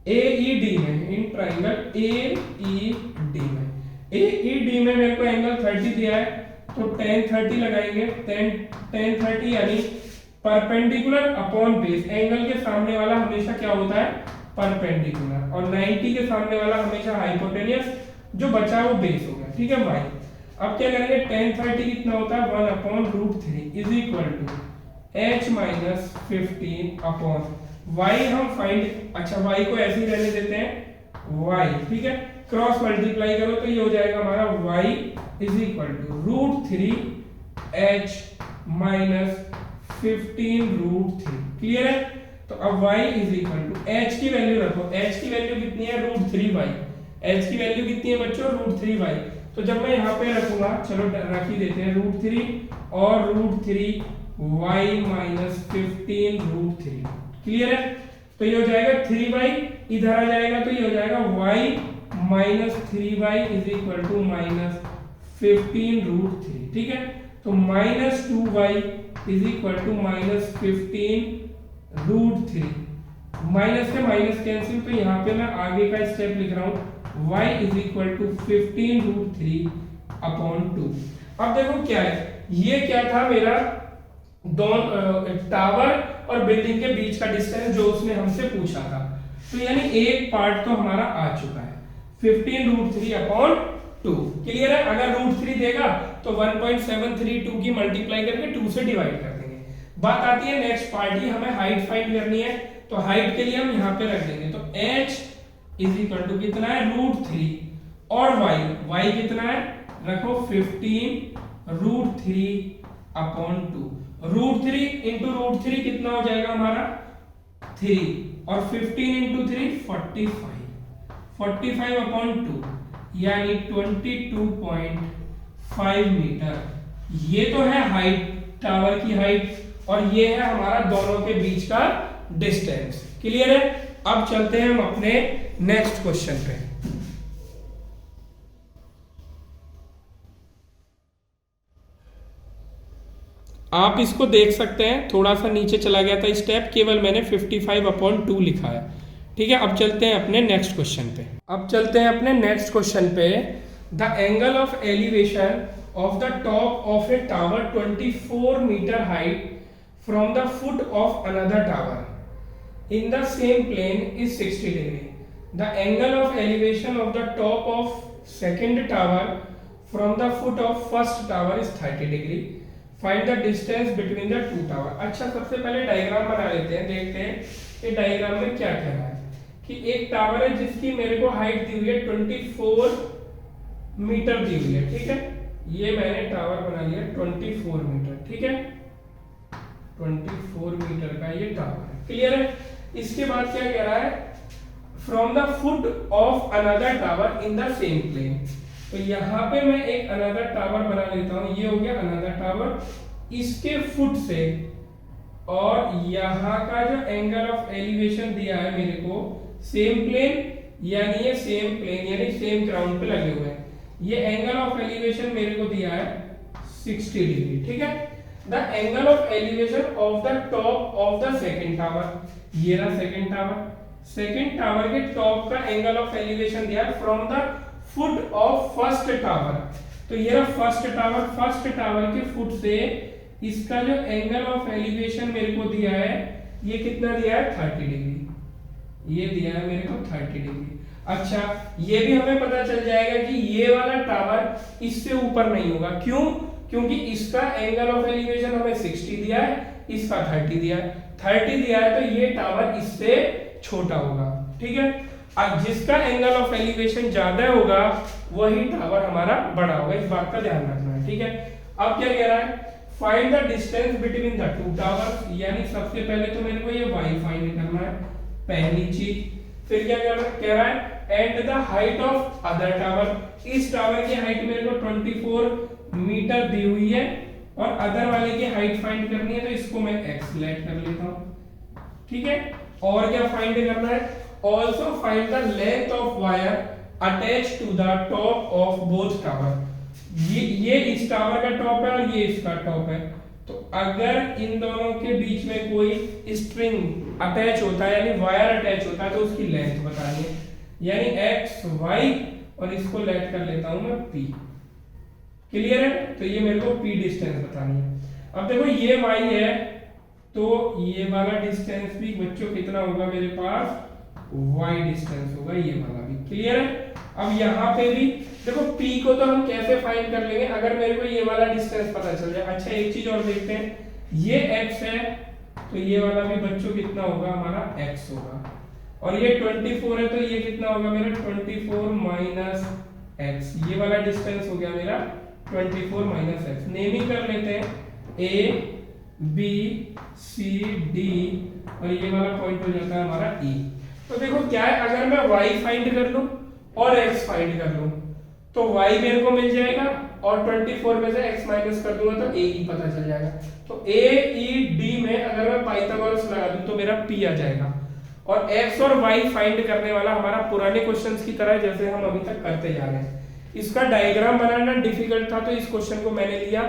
AED में, इन ट्राइंगल AED में, AED में मेरे को एंगल 30 दिया है, तो tan 30 लगाएंगे। tan 30 यानी परपेंडिकुलर अपॉन बेस। एंगल के सामने वाला हमेशा क्या होता है, परपेंडिकुलर, और 90 के सामने वाला हमेशा हाइपोटेनियस, जो बचा वो बेस हो गया। ठीक है भाई, अब क्या करेंगे, tan 30 कितना होता है, 1 upon √3 is equal to h minus 15 upon y। हम फाइंड, अच्छा y को ऐसे ही रहने देते हैं y। ठीक है, क्रॉस मल्टीप्लाई करो तो ये हो जाएगा हमारा y is equal to √3 h minus 15 √3। Clear है, तो अब y is equal to h की वैल्यू रखो, h की वैल्यू कितनी है, √3y। h की वैल्यू कितनी है बच्चों, √3y। तो जब मैं यहाँ पे रखूंगा, चलो रख ही देते हैं, √3 और √3y माइनस 15 √3। क्लियर है, तो ये हो जाएगा 3y, इधर आ जाएगा तो ये हो जाएगा y minus 3y is equal to minus 15 √3। ठीक है, तो minus 2y is equal to minus 15 √3, minus से माइनस कैंसिल, तो यहाँ पे मैं आगे का स्टेप लिख रहा हूँ y इज इक्वल टू 15√3/2। अब देखो क्या है, ये क्या था मेरा दोनों टावर और बिल्डिंग के बीच का डिस्टेंस जो उसने हमसे पूछा था। तो यानी एक पार्ट तो हमारा आ चुका है 15√3/2। क्लियर है? अगर √3 देगा तो 1.732 की मल्टीप्लाई करके 2 से डिवाइड कर देंगे। बात आती है नेक्स्ट पार्ट की, हमें हाइट फाइंड करनी है, तो हाइट के लिए हम यहाँ पे रख देंगे, तो h इज इक्वल टू कितना है √3 और y कितना है रखो 15√3/2। √3 इंटू √3 कितना हो जाएगा हमारा 3 और 15 इंटू 3 45/2 यानी 22.5 मीटर। ये तो है हाइट, टावर की हाइट, और ये है हमारा दोनों के बीच का डिस्टेंस। क्लियर है? अब चलते हैं हम अपने नेक्स्ट क्वेश्चन पे। आप इसको देख सकते हैं, थोड़ा सा नीचे चला गया था स्टेप, केवल मैंने 55/2 लिखा है। ठीक है, अब चलते हैं अपने नेक्स्ट क्वेश्चन पे। The angle of elevation of the top of a tower 24 metre height from the foot of another tower in the same plane is 60 degree. The angle of elevation of the top of second tower from the foot of first tower is 30 degree. Find the distance between the two tower. अच्छा, सबसे पहले diagram बना लेते हैं, देखते हैं कि diagram में क्या कह रहा है। कि एक टावर है जिसकी मेरे को हाइट दी हुई है 24 मीटर दी हुई है। ठीक है, ये मैंने टावर बना लिया 24 मीटर। ठीक है, 24 मीटर का ये टावर है। क्लियर है? इसके बाद क्या कह रहा है, from the foot of another tower in the same plane. तो यहाँ पे मैं एक अनदर टावर बना लेता हूँ, ये हो गया अनदर टावर, इसके फुट से, और यहाँ का जो एंगल ऑफ एलिवेशन दिया है मेरे को सेम प्लेन, यानी ये सेम प्लेन यानी सेम ग्राउंड पे लगे हुए हैं। ये एंगल ऑफ एलिवेशन मेरे को दिया है 60 डिग्री। ठीक है, the angle of elevation of the top of the second tower, ये रहा सेकेंड टावर के टॉप का एंगल ऑफ एलिवेशन दिया है from the foot of first tower. तो ये रहा फर्स्ट टावर के फुट से इसका जो एंगल ऑफ एलिवेशन मेरे को दिया है, ये कितना दिया है 30 डिग्री, ये दिया है मेरे को 30 डिग्री। अच्छा, ये भी हमें पता चल जाएगा कि ये वाला टावर इससे ऊपर नहीं होगा। क्यों? क्योंकि इसका एंगल ऑफ एलिवेशन हमें 60 दिया है, इसका 30 दिया है। 30 दिया है तो ये टावर इससे छोटा होगा। ठीक है, अब जिसका एंगल ऑफ एलिवेशन ज्यादा होगा वही टावर हमारा बड़ा होगा, इस बात का ध्यान रखना है। ठीक है, अब क्या कह रहा है, find the distance between the to towers, यानी सबसे पहले तो मेरे को ये y फाइंड करना है, पहली चीज। फिर क्या कह रहा है, and the height of other tower, इस टावर की हाइट मेरे को 24 मीटर दी हुई है और अदर वाले की हाइट फाइंड करनी है, तो इसको मैं x लेट कर लेता हूं। ठीक है, और क्या फाइंड करना है, also find the length of wire attach to the top of both tower. ये इस टावर का टॉप है और ये इसका टॉप है, तो अगर इन दोनों के बीच में कोई स्ट्रिंग अटैच होता है यानी वायर अटैच होता है, तो उसकी लेंथ बतानी है, यानी x y, और इसको लेट कर लेता हूं मैं p। क्लियर है? तो ये मेरे को p डिस्टेंस बतानी है। अब देखो ये y है, तो ये वाला डिस्टेंस भी बच्चों कितना होगा मेरे पास, y डिस्टेंस होगा ये वाला भी। क्लियर है? अब यहाँ पे भी देखो p को तो हम कैसे फाइंड कर लेंगे, अगर मेरे को ये वाला डिस्टेंस पता चल जाए। अच्छा, एक चीज और देखते हैं, ये x है तो ये वाला भी बच्चों कितना होगा हमारा x होगा, और ये 24 है तो ये कितना होगा मेरा 24 माइनस x, ये वाला डिस्टेंस हो गया मेरा 24 माइनस x। नेमिंग कर लेते हैं a b c d, और ये वाला पॉइंट हो जाता है हमारा e। तो देखो क्या है, अगर मैं y फाइंड कर लूं और x फाइंड कर लूं तो y मेरे को मिल जाएगा, और 24 में से x माइनस कर दूंगा तो a e पता चल जाएगा। तो a e d में अगर मैं पाइथागोरस लगा दूं तो मेरा p आ जाएगा, और x और y फाइंड करने वाला हमारा पुराने क्वेश्चंस की तरह जैसे हम अभी तक करते जा रहे हैं। इसका डायग्राम बनाना डिफिकल्ट था तो इस क्वेश्चन को मैंने लिया,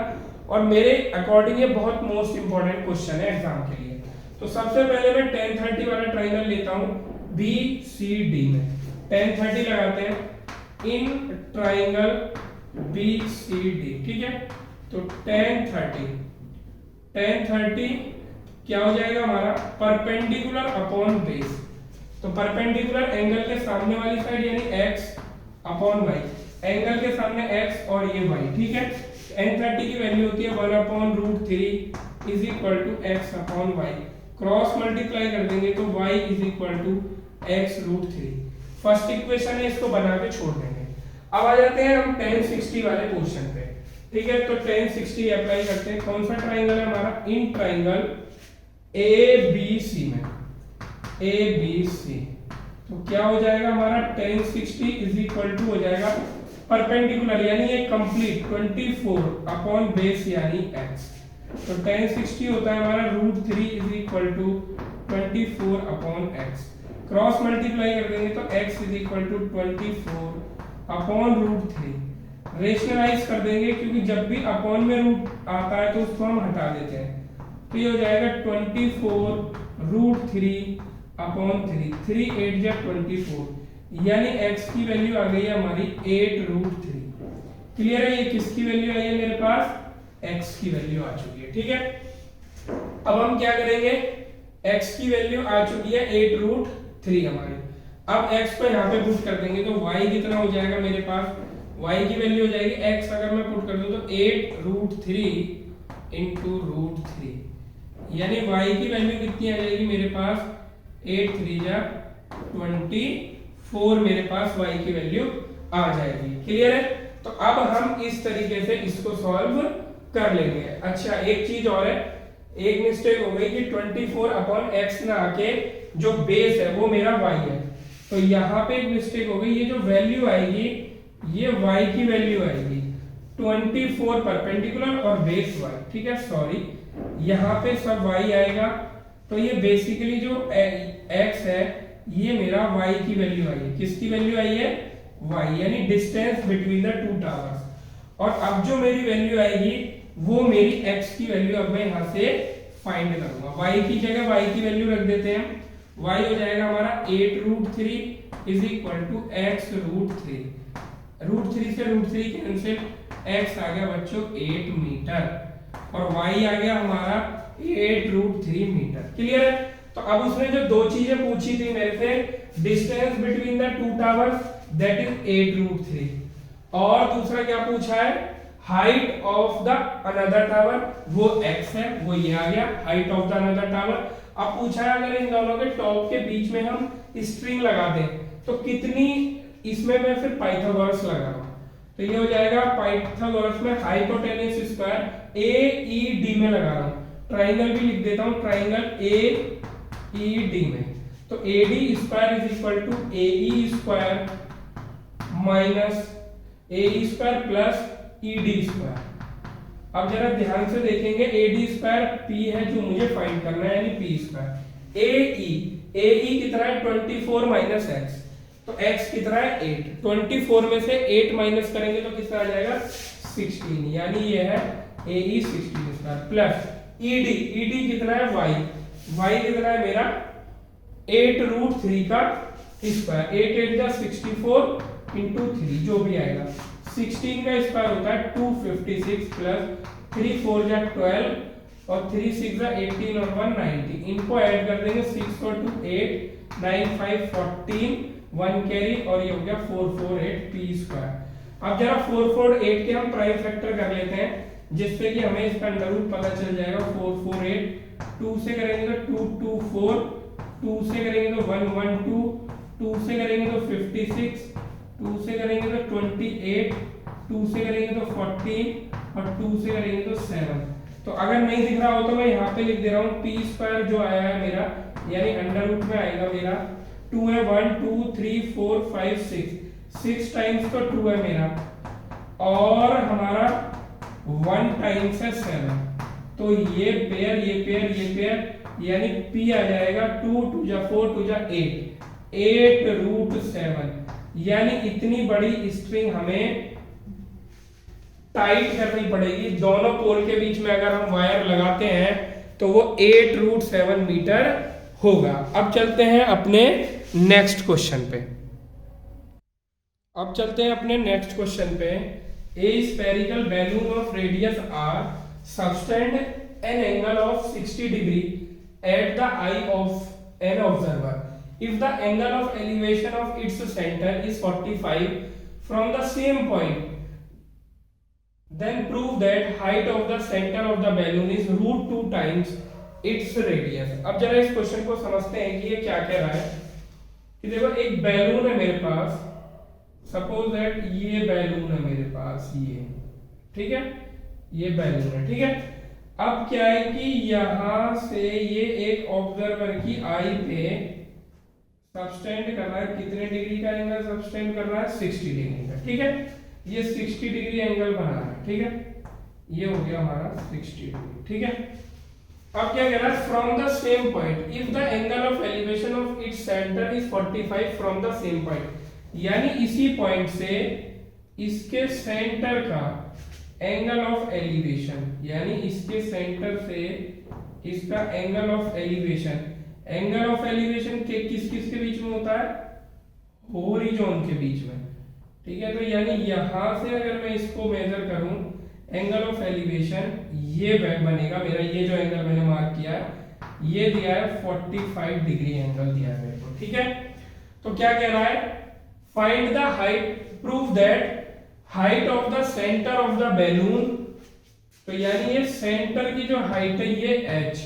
और मेरे अकॉर्डिंग ये बहुत मोस्ट इंपॉर्टेंट क्वेश्चन है एग्जाम के लिए। तो सबसे पहले मैं tan 30 वाला ट्राइंगल लेता हूं BCD में। tan 30 लगाते हैं इन ट्राइंगल BCD, ठीक है। तो tan 30 क्या हो जाएगा हमारा, परपेंडिकुलर अपॉन बेस। तो परपेंडिकुलर एंगल के सामने वाली साइड यानी x अपॉन y, एंगल के सामने x और ये y, ठीक है। tan 30 की वैल्यू होती है 1/√3 is equal to x upon y। Cross multiply कर देंगे तो y is equal to x√3। First equation है, इसको बना के छोड़ देंगे। अब आ जाते हैं हम tan 60 वाले क्वेश्चन पे, ठीक है। तो tan 60 अप्लाई करते हैं। कौन सा ट्राइंगल है हमारा, इन ट्राइंगल ABC में, ABC। तो क्या हो जाएगा हमारा tan 60 इज इक्वल टू हो जाएगा परपेंडिकुलर यानी ये कंप्लीट 24 अपॉन बेस यानी x। तो tan 60 होता है हमारा √3 is equal to 24 upon x। Cross multiply कर देंगे तो x is equal to 24 upon √3। Rationalise कर देंगे क्योंकि जब भी अपॉन में रूट आता है तो उसको हम हटा देते हैं। तो ये हो जाएगा 24√3 अपॉन 3, 3 8 जा 24, यानी x की वैल्यू आ गई है हमारी 8√3। क्लियर है, ये किसकी वैल्यू आई है मेरे पास, x की वैल्यू आ चुकी है, ठीक है। अब हम क्या करेंगे, x की वैल्यू आ चुकी है 8√3 हमारी। अब x को यहाँ पे पुट कर देंगे तो y कितना हो जाएगा मेरे पास, y की वैल्यू हो जाएगी x अगर मैं पुट कर दूं तो 8√3 इंटू √3, यानी y की वैल्यू कितनी आ जाएगी मेरे पास 8 3 जा 24 मेरे पास y की वैल्यू आ जाएगी। क्लियर है। तो अब हम इस तरीके से इसको सॉल्व कर लेंगे। अच्छा एक चीज और है, एक मिस्टेक हो गई कि 24 अपॉन x ना आके जो बेस है वो मेरा y है। तो यहाँ पे एक मिस्टेक हो गई, ये जो वैल्यू आएगी ये y की वैल्यू आएगी 24 परपेंडिकुलर और बेस y, ठीक है। सॉरी यहाँ पे सब y आएगा, तो ये बेसिकली जो x है ये मेरा y की वैल्यू आई है। किसकी वैल्यू आई है, y, यानी distance between the to towers. और अब जो मेरी वैल्यू आएगी वो मेरी x की वैल्यू अब मैं यहाँ से फाइंड करूंगा। y की जगह y की वैल्यू रख देते हैं, y हो जाएगा हमारा 8√3 इज इक्वल टू x√3। √3 से √3 कैंसिल, x आ गया बच्चों 8 मीटर और y आ गया हमारा 8√3 मीटर। क्लियर है। तो अब उसने जो दो चीजें पूछी थी मेरे से, distance between the to towers that is 8√3 और दूसरा क्या पूछा है, height of the another tower, वो x है, वो ये आ गया height of the another tower. अब पूछा है अगर इन दोनों के टॉप के बीच में हम स्ट्रिंग लगा दें तो कितनी, इसमें मैं फिर पाइथागोरस लगा रहा हूं। तो ये हो जाएगा पाइथागोरस में हाइपोटेन्यूज स्क्वायर AED में लगा रहा हूं। ट्राइंगल भी लिख देता हूं, ट्राइंगल AED में। तो AD square is equal to AE square minus AE square plus ED square. अब जरा ध्यान से देखेंगे, AD स्क्वायर P है जो मुझे फाइंड करना है, यानी P स्क्वायर। AE कितना है 24 माइनस x, तो x कितना है 8, 24 में से 8 माइनस करेंगे तो कितना आ जाएगा 16, यानी ये है AE 16 स्क्वायर प्लस ED कितना है y कितना है मेरा 8√3 का स्क्वायर, 8 8 जा 64 इंटू 3 जो भी आएगा, 16 का स्क्वायर होता है 256 प्लस 3 4 जा 12 और 3 6 जा 18 और 1 90। इनको ऐड कर देंगे 6 और 2 8 9 5 14 1 कैरी और ये हो गया 448 p स्क्वायर। अब जरा 448 के हम प्राइम फैक्टर कर लेते हैं जिससे कि हमें इसका अंडर रूट पता चल जाएगा। 448 2 से करेंगे तो 224, 2 से करेंगे तो 112, 2 से करेंगे तो 56, 2 से करेंगे तो 28, 2 से करेंगे तो 14 और 2 से करेंगे तो 7। तो अगर नहीं दिख रहा हो तो मैं यहाँ पे लिख दे रहा हूँ p स्क्वायर जो आया है मेरा, यानी अंडर रूट में आएगा मेरा 2 है 1 2 3 4 5 6 टाइम्स तो 2 है मेरा और हमारा 1 टाइम्स है 7। तो ये पेयर ये पेयर ये पेयर यानी p आ जाएगा 2 2 जा 4 2 जा 8√7। यानी इतनी बड़ी स्ट्रिंग हमें टाइट करनी पड़ेगी। दोनों पोल के बीच में अगर हम वायर लगाते हैं तो वो 8√7 मीटर होगा। अब चलते हैं अपने नेक्स्ट क्वेश्चन पे। A spherical balloon of radius r sustained an angle of 60 degree at the eye of an observer if the angle of elevation of its centre is 45 from the same point, then prove that height of the center of the balloon is √2 times its radius। अब जरा इस question को समझते हैं कि ये क्या कह रहा है। कि देखो एक बैलून है मेरे पास, सपोज दैट ये बैलून है मेरे पास, ये ठीक है, ये बैलून है, ठीक है। अब क्या है कि यहां से ये एक ऑब्जर्वर की आई पे सबस्टेंड कर रहा है, कितने डिग्री का एंगल सबस्टेंड कर रहा है, 60 डिग्री का, ठीक है। ये 60 डिग्री एंगल बना रहा है, ठीक है, ये हो गया हमारा 60 डिग्री, ठीक है। अब क्या कह रहा है, from the same point if the angle of elevation of its centre is 45 from the same point, यानी इसी पॉइंट से इसके सेंटर का एंगल ऑफ एलिवेशन, यानी इसके सेंटर से इसका angle of elevation, angle of elevation के किस किस के बीच में होता है, होरिजोन के बीच में, ठीक है। तो यानी यहां से अगर मैं इसको मेजर करूं एंगल ऑफ एलिवेशन, ये बनेगा मेरा, ये जो एंगल मैंने मार्क किया है ये दिया है 45 डिग्री एंगल दिया है मेरे को, ठीक है। तो क्या कह रहा है, find the height, prove that height of the centre of the balloon, तो यानी ये सेंटर की जो हाइट है ये h,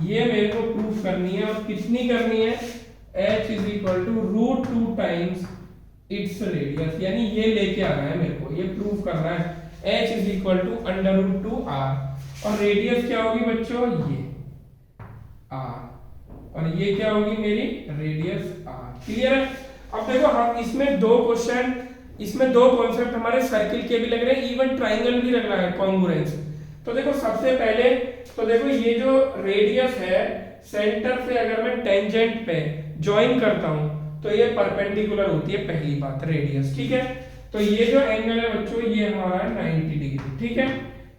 ये मेरे को प्रूफ करनी है, और कितनी करनी है, h is equal to √2 times its radius, यानी ये लेके आ रहा है मेरे को, ये प्रूफ कर रहा है h is equal to √2r, और रेडियस क्या होगी बच्चों, ये r, और ये क्या होगी मेरी रेडियस r, क्लियर है। अब देखो हम इसमें दो क्वेश्चन, इसमें दो कॉन्सेप्ट हमारे सर्किल के भी लग रहे हैं, इवन ट्राइंगल भी लग रहा है, कॉन्ग्रुएंस। तो देखो सबसे पहले तो देखो ये जो रेडियस है सेंटर से अगर मैं टेंजेंट पे ज्वाइन करता हूं तो ये परपेंडिकुलर होती है, पहली बात रेडियस, ठीक है। तो ये जो एंगल है बच्चों ये हमारा 90 डिग्री, ठीक है।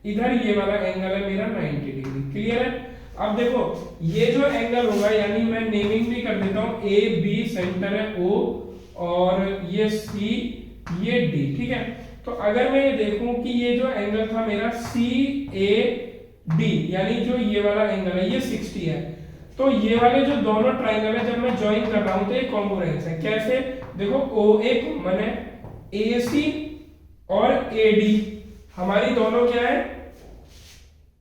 इधर ये वाला एंगल है मेरा 90 डिग्री, क्लियर है। अब देखो ये जो एंगल होगा, यानी मैं नेमिंग भी कर देता हूं, ए बी सेंटर है O, और ये C, ये D, ठीक है। तो अगर मैं ये देखूं कि ये जो एंगल था मेरा CAD, यानी जो ये वाला एंगल है ये 60 है, तो ये वाले जो दोनों ट्राइंगल है जब मैं ज्वाइन कर रहा हूं तो ये कॉन्ग्रुएंस है। कैसे, देखो OA कॉमन है, AC और AD हमारी दोनों क्या है,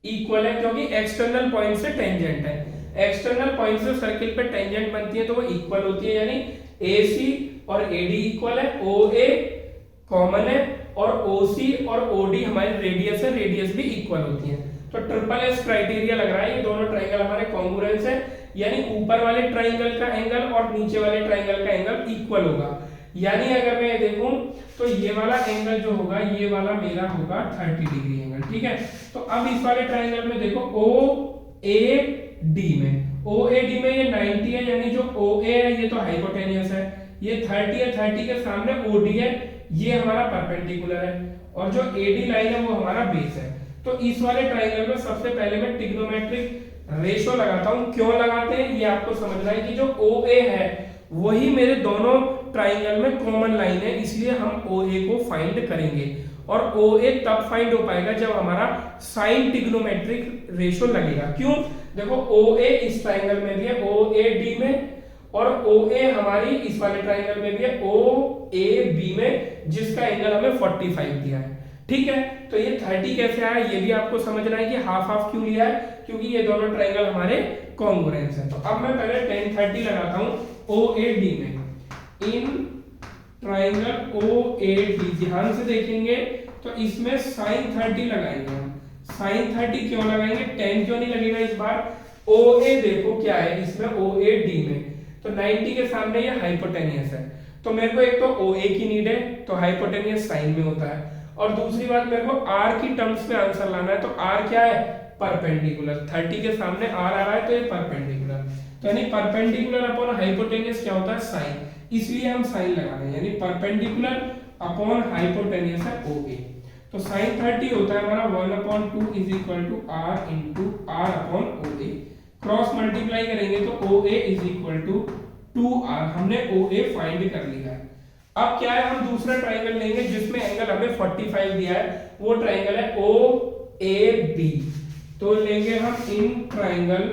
इक्वल है, क्योंकि एक्सटर्नल पॉइंट से टेंजेंट है, एक्सटर्नल पॉइंट से सर्किल पे टेंजेंट बनती है तो वो इक्वल होती है, यानी AC और AD इक्वल है, OA कॉमन है, और OC और OD हमारी रेडियस है, रेडियस भी इक्वल होती है। तो ट्रिपल एस क्राइटेरिया लग रहा है, ये दोनों ट्राइंगल हमारे कॉन्ग्रुएंस है, यानी ऊपर वाले ट्राइंगल का एंगल और नीचे वाले ट्राइंगल का एंगल इक्वल होगा। यानी अगर मैं देखूं तो ये वाला एंगल जो होगा ये वाला मेरा होगा 30 डिग्री एंगल, ठीक है। तो अब इस वाले ट्राइंगल में देखो OAD में, OAD में ये 90 है, यानी जो OA है ये तो हाइपोटेनियस है, ये 30 है, 30 के सामने OD है, ये हमारा परपेंडिकुलर है, और जो AD लाइन है वो हमारा बेस है। तो इस वाले ट्राइंगल में सबसे पहले मैं ट्रिग्नोमेट्रिक रेशो लगाता हूं। क्यों लगाते हैं ये आपको समझना है कि जो OA है वही मेरे दोनों ट्राइंगल में कॉमन लाइन है, इसलिए हम OA को फाइंड करेंगे, और OA तब फाइंड हो पाएगा जब हमारा साइन ट्रिग्नोमेट्रिक रेशो लगेगा। क्यों, देखो OA इस ट्राइंगल में भी है, OAD में, और OA हमारी इस वाले ट्राइंगल में भी है, OAB में, जिसका एंगल हमें 45 दिया है, ठीक है। तो ये 30 कैसे आया ये भी आपको समझना है कि हाफ हाफ क्यों लिया है, क्योंकि ये दोनों ट्राइंगल हमारे कॉन्ग्रुएंस है। तो अब मैं पहले tan 30 लगाता हूं OAD में, इन ट्राइंगल OAD, ध्यान से देखेंगे तो इसमें sin 30 लगाएंगे हम। sin 30 क्यों लगाएंगे, tan क्यों नहीं लगेगा इस बार। OA देखो क्या है इसमें, OAD में तो 90 के सामने ये हाइपोटेनियस है, तो मेरे को एक तो OA की नीड है, तो हाइपोटेनियस साइन में होता है, और दूसरी बात मेरे को R की टर्म्स में आंसर लाना है, तो R क्या है, परपेंडिकुलर। 30 के सामने R आ रहा है तो ये परपेंडिकुलर, तो यानी परपेंडिकुलर अपॉन हाइपोटेनियस क्या होता है, साइन, इसलिए हम साइन लगा रहे हैं, यानी परपेंडिकुलर अपॉन हाइपोटेनियस है OA। तो साइन 30 होता है हमारा 1/2 is equal to r into r upon O A. Cross multiply करेंगे तो O A is equal to 2r। हमने ओ ए फाइंड कर लिया है। अब क्या है, हम दूसरा ट्राइंगल लेंगे जिसमें एंगल हमें 45 दिया है, वो ट्राइंगल है ओ ए बी। तो लेंगे हम in triangle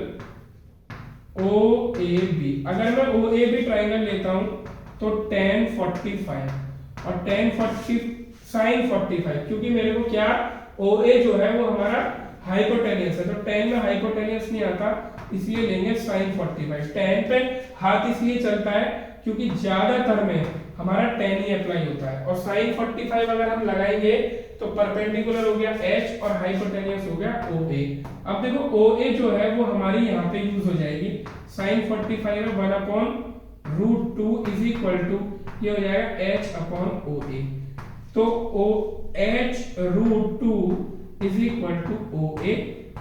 O A B. अगर मैं ओ ए बी ट्राइंगल लेता हूं तो tan 45 और tan 40 sin 45, क्योंकि मेरे को क्या ओ ए जो है वो हमारा हाइपोटेनियस है, तो tan में हाइपोटेनियस नहीं आता, इसलिए लेंगे sin 45। tan पे हाथ इसलिए चलता है क्योंकि ज्यादातर में हमारा tan ही अप्लाई होता है, और sin 45 अगर हम लगाएंगे तो परपेंडिकुलर हो गया h और हाइपोटेनियस हो गया OA। अब देखो OA जो है वो हमारी यहाँ पे यूज हो जाएगी। sin 45 है 1/√2 इज इक्वल टू ये हो जाएगा h अपॉन OA। तो h√2 is equal to OA।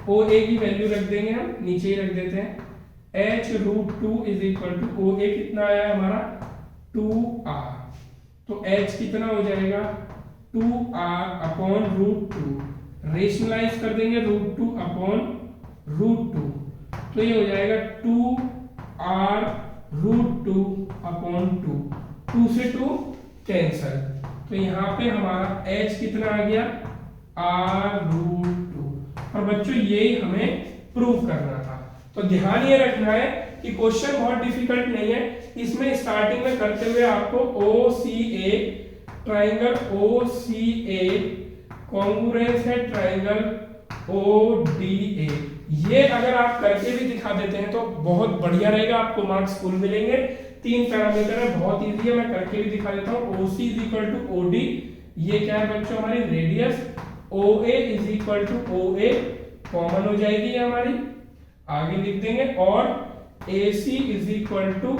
OA की वैल्यू रख देंगे, हम नीचे ही रख देते हैं। h√2 is equal to OA कितना आया हमारा 2r। तो h कितना हो जाएगा 2r अपॉन √2। रेशनलाइज कर देंगे √2 अपॉन √2, तो ये हो जाएगा 2r √2 अपॉन 2। 2 से 2 कैंसल, तो यहाँ पे हमारा h कितना आ गया r√2। और बच्चों यही हमें प्रूव करना था। तो ध्यान ये रखना है कि क्वेश्चन बहुत डिफिकल्ट नहीं है। इसमें स्टार्टिंग में करते हुए आपको OCA ट्राइंगल OCA कॉन्ग्रुएंस है ट्राइंगल ODA, ये अगर आप करके भी दिखा देते हैं तो बहुत बढ़िया रहेगा, आपको मार्क्स फुल मिलेंगे। 3 पैरामीटर है, बहुत इजी है, मैं करके भी दिखा देता हूँ। OC is equal to OD, ये क्या है बच्चों हमारी radius. OA is equal to OA common हो जाएगी ये हमारी, आगे लिख देंगे। और AC is equal to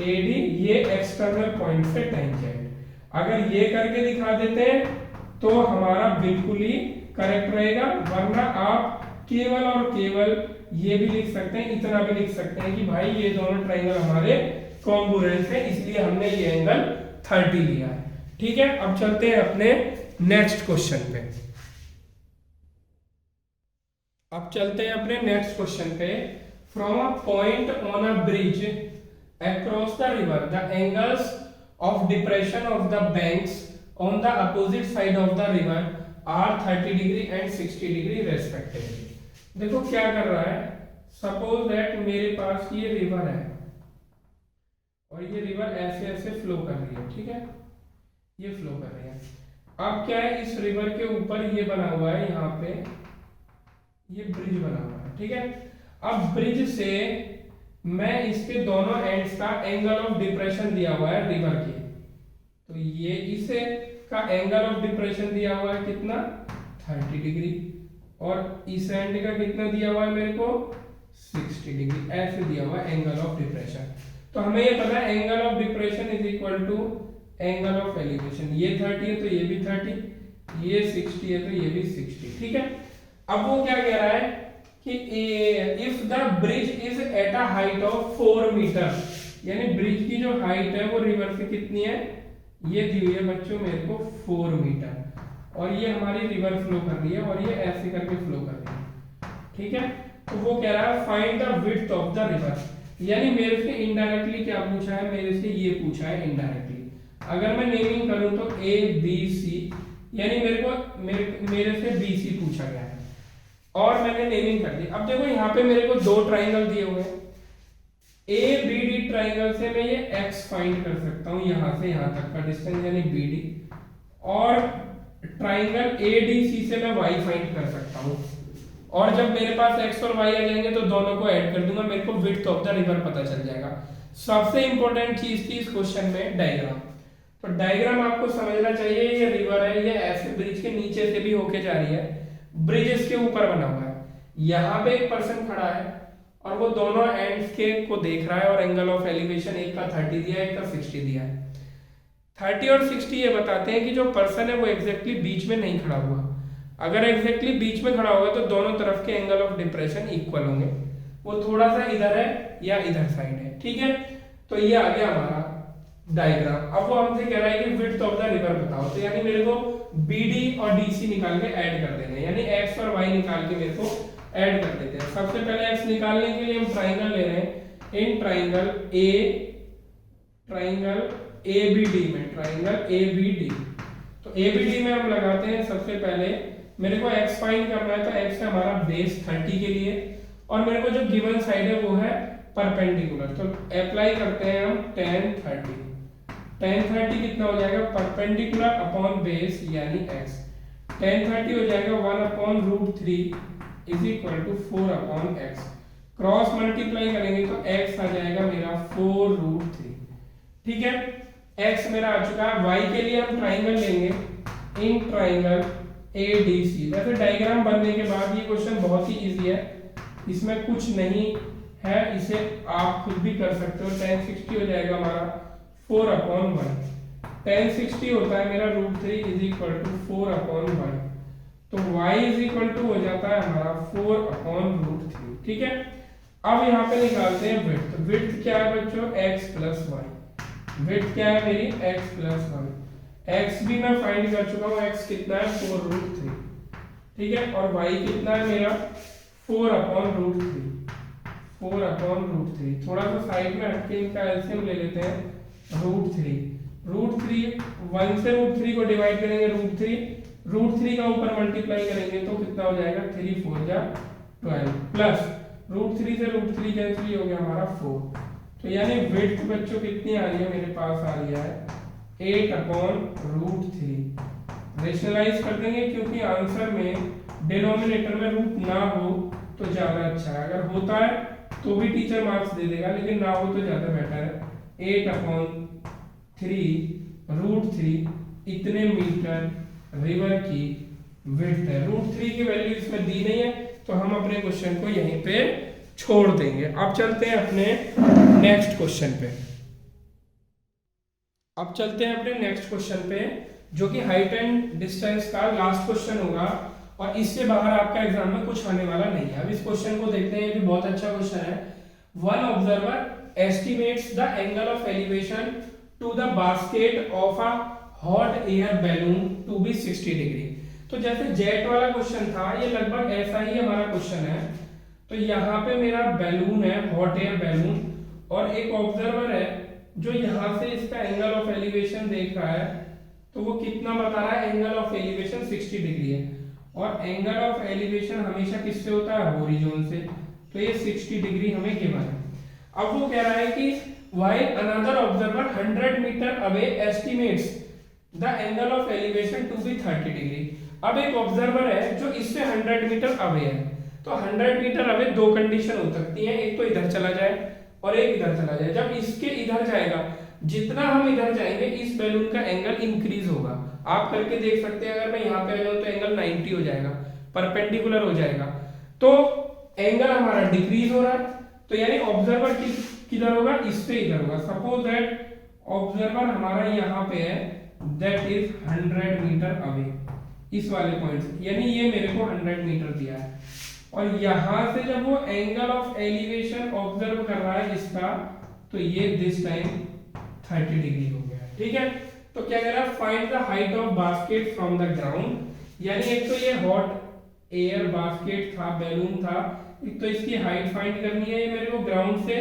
AD, ये एक्सटर्नल पॉइंट से टेंजेंट। अगर ये करके दिखा देते हैं तो हमारा बिल्कुल ही करेक्ट रहेगा, वरना आप केवल और केवल ये भी लिख सकते हैं, इतना भी लिख सकते हैं कि भाई ये दोनों ट्राइंगल हमारे कॉन्ग्रुएंट है, इसलिए हमने ये एंगल 30 लिया है। ठीक है, अब चलते हैं अपने नेक्स्ट क्वेश्चन पे। अब चलते हैं अपने नेक्स्ट क्वेश्चन पे। From a point on a bridge across the river, the angles of depression of the banks on the opposite side of the river are 30 degree and 60 degree respectively। देखो क्या कर रहा है, सपोज दैट मेरे पास ये river है और ये रिवर ऐसे ऐसे फ्लो कर रही है, ठीक है, ये फ्लो कर रही है। अब क्या है, इस रिवर के ऊपर ये बना हुआ है, यहाँ पे ये ब्रिज बना हुआ है, ठीक है। अब ब्रिज से मैं इसके दोनों एंड्स का एंगल ऑफ डिप्रेशन दिया हुआ है रिवर के, तो ये इसे का एंगल ऑफ डिप्रेशन दिया हुआ है कितना 30 डिग्री, और इस एंड का कितना दिया हुआ है मेरे को 60 डिग्री, ऐसे दिया हुआ है एंगल ऑफ डिप्रेशन। तो हमें ये पता है angle of depression is equal to angle of elevation. ये 30 है तो ये भी 30, ये 60 है तो ये भी 60, ठीक है। अब वो क्या कह रहा है कि if the bridge is at a height of 4 metre, यानी ब्रिज की जो हाइट है वो रिवर से कितनी है, ये दी हुई है बच्चों मेरे को 4 मीटर, और ये हमारी रिवर फ्लो कर रही है और ये ऐसे करके फ्लो कर रही है, ठीक है। तो वो कह रहा है find the width of the river, यानी मेरे से इनडायरेक्टली क्या पूछा है, मेरे से ये पूछा है इनडायरेक्टली। अगर मैं नेमिंग करूं तो ABC, यानी मेरे से BC पूछा गया है और मैंने नेमिंग कर दी। अब देखो यहाँ पे मेरे को 2 ट्राइंगल दिए हुए हैं, ABD ट्राइंगल से मैं ये x फाइंड कर सकता हूँ, यहाँ से यहाँ तक का डिस्टेंस यानी BD, और ट्राइंगल ADC से मैं y फाइंड कर सकता हूँ। और जब मेरे पास x और y आ जाएंगे तो दोनों को ऐड कर दूंगा, मेरे को विड्थ ऑफ द रिवर पता चल जाएगा। सबसे इंपॉर्टेंट चीज थी इस क्वेश्चन में डायग्राम, तो डायग्राम आपको समझना चाहिए। ये रिवर है, ये ऐसे ब्रिज के नीचे से भी होके जा रही है, ब्रिज इसके ऊपर बना हुआ है, यहाँ पे एक पर्सन खड़ा है और वो दोनों एंड्स के को देख रहा है, और एंगल ऑफ एलिवेशन एक का 30 दिया है, एक का 60 दिया है। 30 और 60 ये बताते हैं कि जो पर्सन है वो एग्जैक्टली बीच में नहीं खड़ा हुआ। अगर एग्जैक्टली बीच में खड़ा होगा तो दोनों तरफ के एंगल ऑफ डिप्रेशन इक्वल होंगे, वो थोड़ा सा इधर है या इधर साइड है, ठीक है। तो ये आ गया हमारा डायग्राम। अब वो हमसे कह रहा है कि विड्थ ऑफ द रिवर बताओ, तो यानी मेरे को BD और DC निकाल के ऐड कर देने, यानी X और Y निकाल के मेरे को ऐड कर देते हैं। सबसे पहले X निकालने के लिए हम ट्राइंगल ले रहे हैं, इन ट्राइंगल ABD में, ट्राइंगल ABD। तो ABD में हम लगाते हैं, सबसे पहले मेरे को X फाइंड करना है, तो X है हमारा बेस 30 के लिए, और मेरे को जो गिवन साइड है वो है परपेंडिकुलर, तो अप्लाई करते हैं हम tan 30 कितना हो जाएगा, परपेंडिकुलर अपॉन बेस यानी x, tan 30 हो जाएगा 1/√3 is equal to 4/x, cross multiply करेंगे तो x आ जाएगा मेरा 4√3। ठीक है, x मेरा आ चुका है। y के लिए हम ट्राइंगल लेंगे, इन ट्राइंगल ADC। वैसे डायग्राम बनने के बाद ये क्वेश्चन बहुत ही इजी है, इसमें कुछ नहीं है, इसे आप खुद भी कर सकते हो। tan 60 हो जाएगा हमारा 4/1, tan 60 होता है मेरा √3 इज इक्वल टू 4/1, तो y इज इक्वल टू हो जाता है हमारा 4/√3। ठीक है, अब यहाँ पे निकालते हैं विड्थ। विड्थ क्या है बच्चों, x प्लस वाई। विड्थ क्या है मेरी, x प्लस वाई। x भी मैं फाइंड कर चुका हूँ, x कितना है 4√3। ठीक है, और y कितना है मेरा 4/√3, 4/√3। थोड़ा सा साइड में हटके इनका एलसीएम ले लेते हैं, √3 1 से √3 को डिवाइड करेंगे, √3 का ऊपर मल्टीप्लाई करेंगे तो कितना हो जाएगा, 3 4 जा 12, प्लस √3 से √3 कैंसिल हो गया हमारा 4। तो यानी विड्थ बच्चों कितनी आ रही है, मेरे पास आ रही है 8/√3। रेशनलाइज कर देंगे, क्योंकि आंसर में डिनोमिनेटर में रूट ना हो तो ज्यादा अच्छा है, अगर होता है तो भी टीचर मार्क्स दे देगा, लेकिन ना हो तो ज्यादा बेटर है। 8/3√3 इतने मीटर रिवर की विड्थ है। √3 की वैल्यू इसमें दी नहीं है, तो हम अपने क्वेश्चन को यहीं पे छोड़ देंगे। अब चलते हैं अपने नेक्स्ट क्वेश्चन पे। अब चलते हैं अपने नेक्स्ट क्वेश्चन पे, जो कि हाइट एंड डिस्टेंस का लास्ट क्वेश्चन होगा, और इससे बाहर आपका एग्जाम में कुछ आने वाला नहीं है। अब इस क्वेश्चन को देखते हैं, ये भी बहुत अच्छा क्वेश्चन है। One observer estimates the angle of elevation to the basket of a hot air balloon to be 60 degree. तो जैसे जेट वाला क्वेश्चन था, ये लगभग ऐसा ही हमारा क्वेश्चन है। तो यहाँ पे मेरा बैलून है, हॉट एयर बैलून, और एक ऑब्जर्वर है जो यहाँ से इसका एंगल ऑफ एलिवेशन देख रहा है, तो वो कितना बता रहा है, एंगल ऑफ एलिवेशन 60 डिग्री है, और एंगल ऑफ एलिवेशन हमेशा किससे होता है, हॉरिजॉन से, तो ये 60 डिग्री हमें गिवन है। अब वो कह रहा है कि while another observer 100 metre away estimates the angle of elevation to be 30 degree. अब एक ऑब्जर्वर है जो इससे 100 मीटर अवे है, तो 100 मीटर अवे दो कंडीशन हो सकती है, एक तो इधर चला जाए और एक इधर चला जाए। जब इसके इधर जाएगा, जितना हम इधर जाएंगे इस बैलून का एंगल इंक्रीज होगा। आप करके देख सकते हैं, अगर मैं यहाँ पे आ जाऊँ तो एंगल 90 हो जाएगा, परपेंडिकुलर हो जाएगा, तो एंगल हमारा डिक्रीज हो रहा है। तो यानी ऑब्जर्वर किधर होगा, इससे इधर होगा। सपोज दैट ऑब्जर्वर हमारा यहाँ पे है, दैट इज 100 मीटर अवे, इस वाले पॉइंट से, यानी ये मेरे को 100 मीटर दिया है, और यहां से जब वो एंगल ऑफ एलिवेशन ऑब्जर्व कर रहा है इसका, तो ये दिस टाइम 30 डिग्री हो गया। ठीक है, तो क्या कह रहा है, find the height of basket from the ground. यानी एक तो ये हॉट एयर बास्केट था, बैलून था, एक तो इसकी हाइट फाइंड करनी है ये मेरे को ग्राउंड से,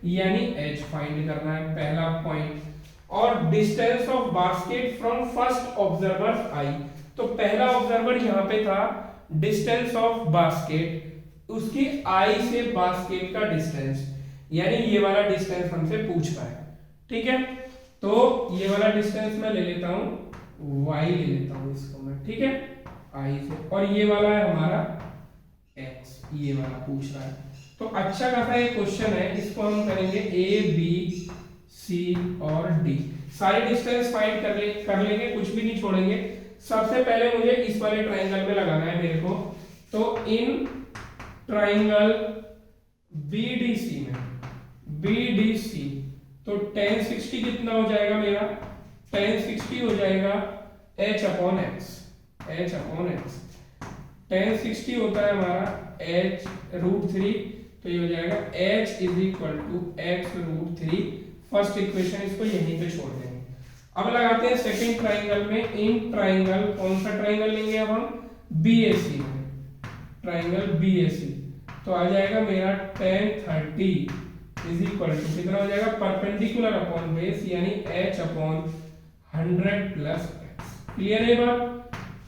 यानी h फाइंड करना है, पहला पॉइंट। और distance of basket from first observer I, तो पहला ऑब्जर्वर यहाँ पे था, डिस्टेंस ऑफ बास्केट, उसकी आई से बास्केट का डिस्टेंस, यानी ये वाला डिस्टेंस हमसे पूछ रहा है। ठीक है, तो ये वाला डिस्टेंस मैं ले लेता हूं, y ले लेता हूं इसको मैं, ठीक है, i से, और ये वाला है हमारा x, ये वाला पूछ रहा है। तो अच्छा खासा ये क्वेश्चन है, इसको हम करेंगे a b c और d, सारे डिस्टेंस फाइंड कर लेंगे, कुछ भी नहीं छोड़ेंगे। सबसे पहले मुझे इस वाले ट्राइंगल में लगाना है मेरे को, तो इन ट्राइंगल BDC में, BDC, तो tan 60 कितना हो जाएगा मेरा, tan 60 हो जाएगा h/x, h/x, tan 60 होता है हमारा h √3, तो ये हो जाएगा h is equal to x √3 first equation इसको यहीं पे छोड़ देंगे। अब लगाते हैं सेकंड ट्राइंगल में। इन ट्राइंगल, कौन सा ट्राइंगल लेंगे अब हम, बीएसी में, ट्राइंगल बीएसी। तो आ जाएगा मेरा tan 30 इज इक्वल टू कितना हो जाएगा, परपेंडिकुलर अपॉन बेस यानी h upon 100 plus x। Clear है बात।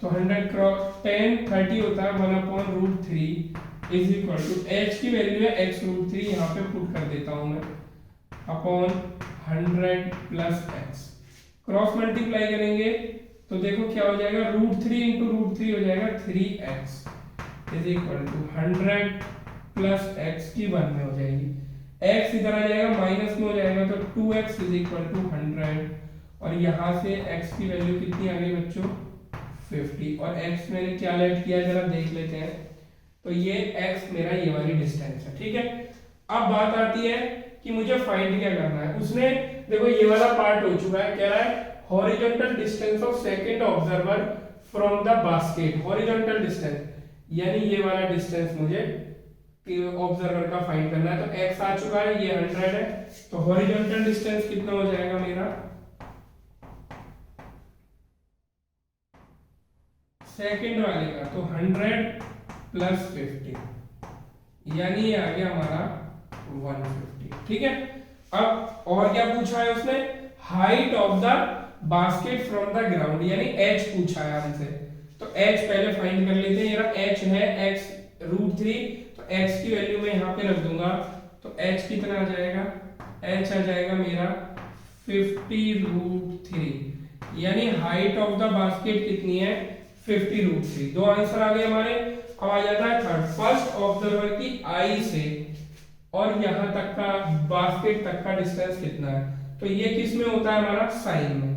तो 100 क्रॉस tan 30 होता है 1 upon root 3 is equal to h की वैल्यू है x रूट 3, यहाँ पे पुट कर देता हूँ मैं, upon 100 plus x। Cross multiply करेंगे तो देखो क्या हो जाएगा, रूट 3 इंटू रूट 3 हो जाएगा 3x is equal to 100 plus x की 1 में हो जाएगी। x इधर आ जाएगा माइनस में हो जाएगा तो 2x इज इक्वल टू 100, और यहाँ से x की वैल्यू कितनी आ गई बच्चों, 50, और x मैंने क्या लेट किया जरा देख लेते हैं। तो ये x मेरा ये वाली डिस्टेंस है, ठीक है। अब बात आती है कि मुझे फाइंड क्या करना है। उसने देखो ये वाला पार्ट हो चुका है, कह रहा है horizontal distance of second observer from the basket. Horizontal distance यानी ये वाला डिस्टेंस मुझे ऑब्जर्वर का फाइंड करना है। तो x आ चुका है, ये 100 है, तो हॉरिजॉन्टल डिस्टेंस कितना हो जाएगा मेरा, सेकंड वाले का, तो 100 प्लस 50 यानी ये आ गया हमारा 150, ठीक है। अब और क्या पूछा है उसने, height of the basket from the ground यानी h पूछा है हमसे। तो h पहले फाइंड कर लेते हैं। ये h है x रूट 3, तो x की वैल्यू मैं यहाँ पे रख दूंगा। तो h कितना आ जाएगा, h आ जाएगा मेरा 50 रूट 3, यानी हाइट ऑफ द बास्केट कितनी है, 50 रूट 3। दो आंसर आ गए हमारे। अब आ जाता है थर्ड, फर्स्ट ऑब्जर्वर की आई से और यहाँ तक का बास्केट तक का डिस्टेंस कितना है। तो ये किस में होता है हमारा, साइन में।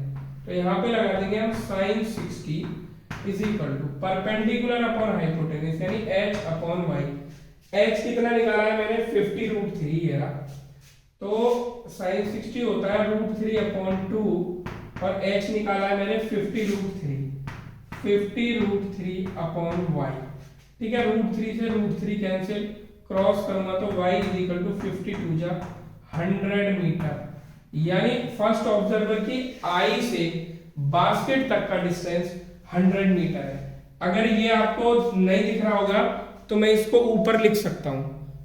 तो यहाँ पे लगा देंगे हम sin 60 is equal to perpendicular upon hypotenuse यानी h अपॉन y। h कितना निकाला है मैंने, 50 रूट 3 ये रहा। तो sin 60 होता है रूट 3 अपॉन 2 और h निकाला है मैंने 50 रूट 3 अपॉन y, ठीक है। रूट 3 से रूट 3 कैंसिल, क्रॉस करूंगा तो y इज इक्वल टू 52 जा 100 मीटर, यानी फर्स्ट ऑब्जर्वर की आई से बास्केट तक का डिस्टेंस 100 मीटर है। अगर ये आपको नहीं दिख रहा होगा तो मैं इसको ऊपर लिख सकता हूं,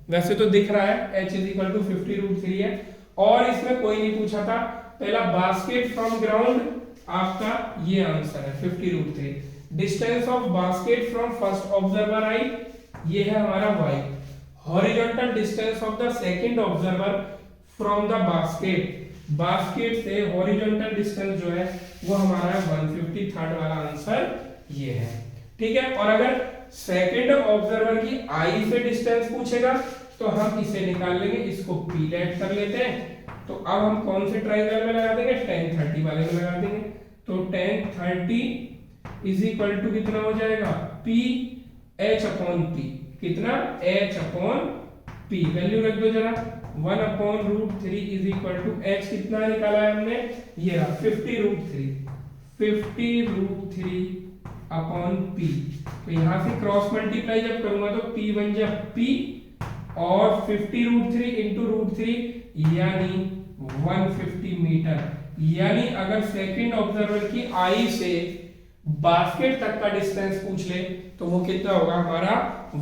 वैसे तो दिख रहा है h is equal to 50 root 3 है। और इसमें कोई नहीं पूछा था, पहला बास्केट फ्रॉम ग्राउंड आपका ये आंसर है 50 root 3। Distance of basket from first observer I ये है हमारा y। Horizontal distance of the second observer from the basket, basket से हॉरिजॉन्टल डिस्टेंस जो है वो हमारा 150, थर्ड वाला आंसर ये है, ठीक है। और अगर सेकंड ऑब्जर्वर की आई से डिस्टेंस पूछेगा तो हम इसे निकाल लेंगे, इसको p लेट कर लेते हैं। तो अब हम कौन से ट्राइंगल में लगा देंगे, tan 30 वाले में लगा देंगे। तो tan 30 इज इक्वल टू कितना हो जाएगा, p h अपॉन p, कितना h अपॉन p, वैल्यू रख दो जरा, 1 upon root 3 is equal to h कितना निकाला है हमने, ये रहा 50 रूट 3 अपॉन p। तो यहाँ से क्रॉस मल्टीप्लाई जब करूंगा तो p बन जाए p और 50 रूट 3 इंटू रूट 3 यानी 150 मीटर। यानी अगर सेकंड ऑब्जर्वर की आई से बास्केट तक का डिस्टेंस पूछ ले तो वो कितना होगा हमारा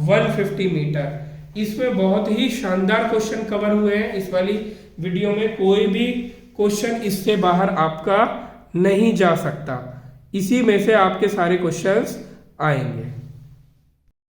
150 मीटर। इसमें बहुत ही शानदार क्वेश्चन कवर हुए हैं इस वाली वीडियो में, कोई भी क्वेश्चन इससे बाहर आपका नहीं जा सकता, इसी में से आपके सारे क्वेश्चंस आएंगे।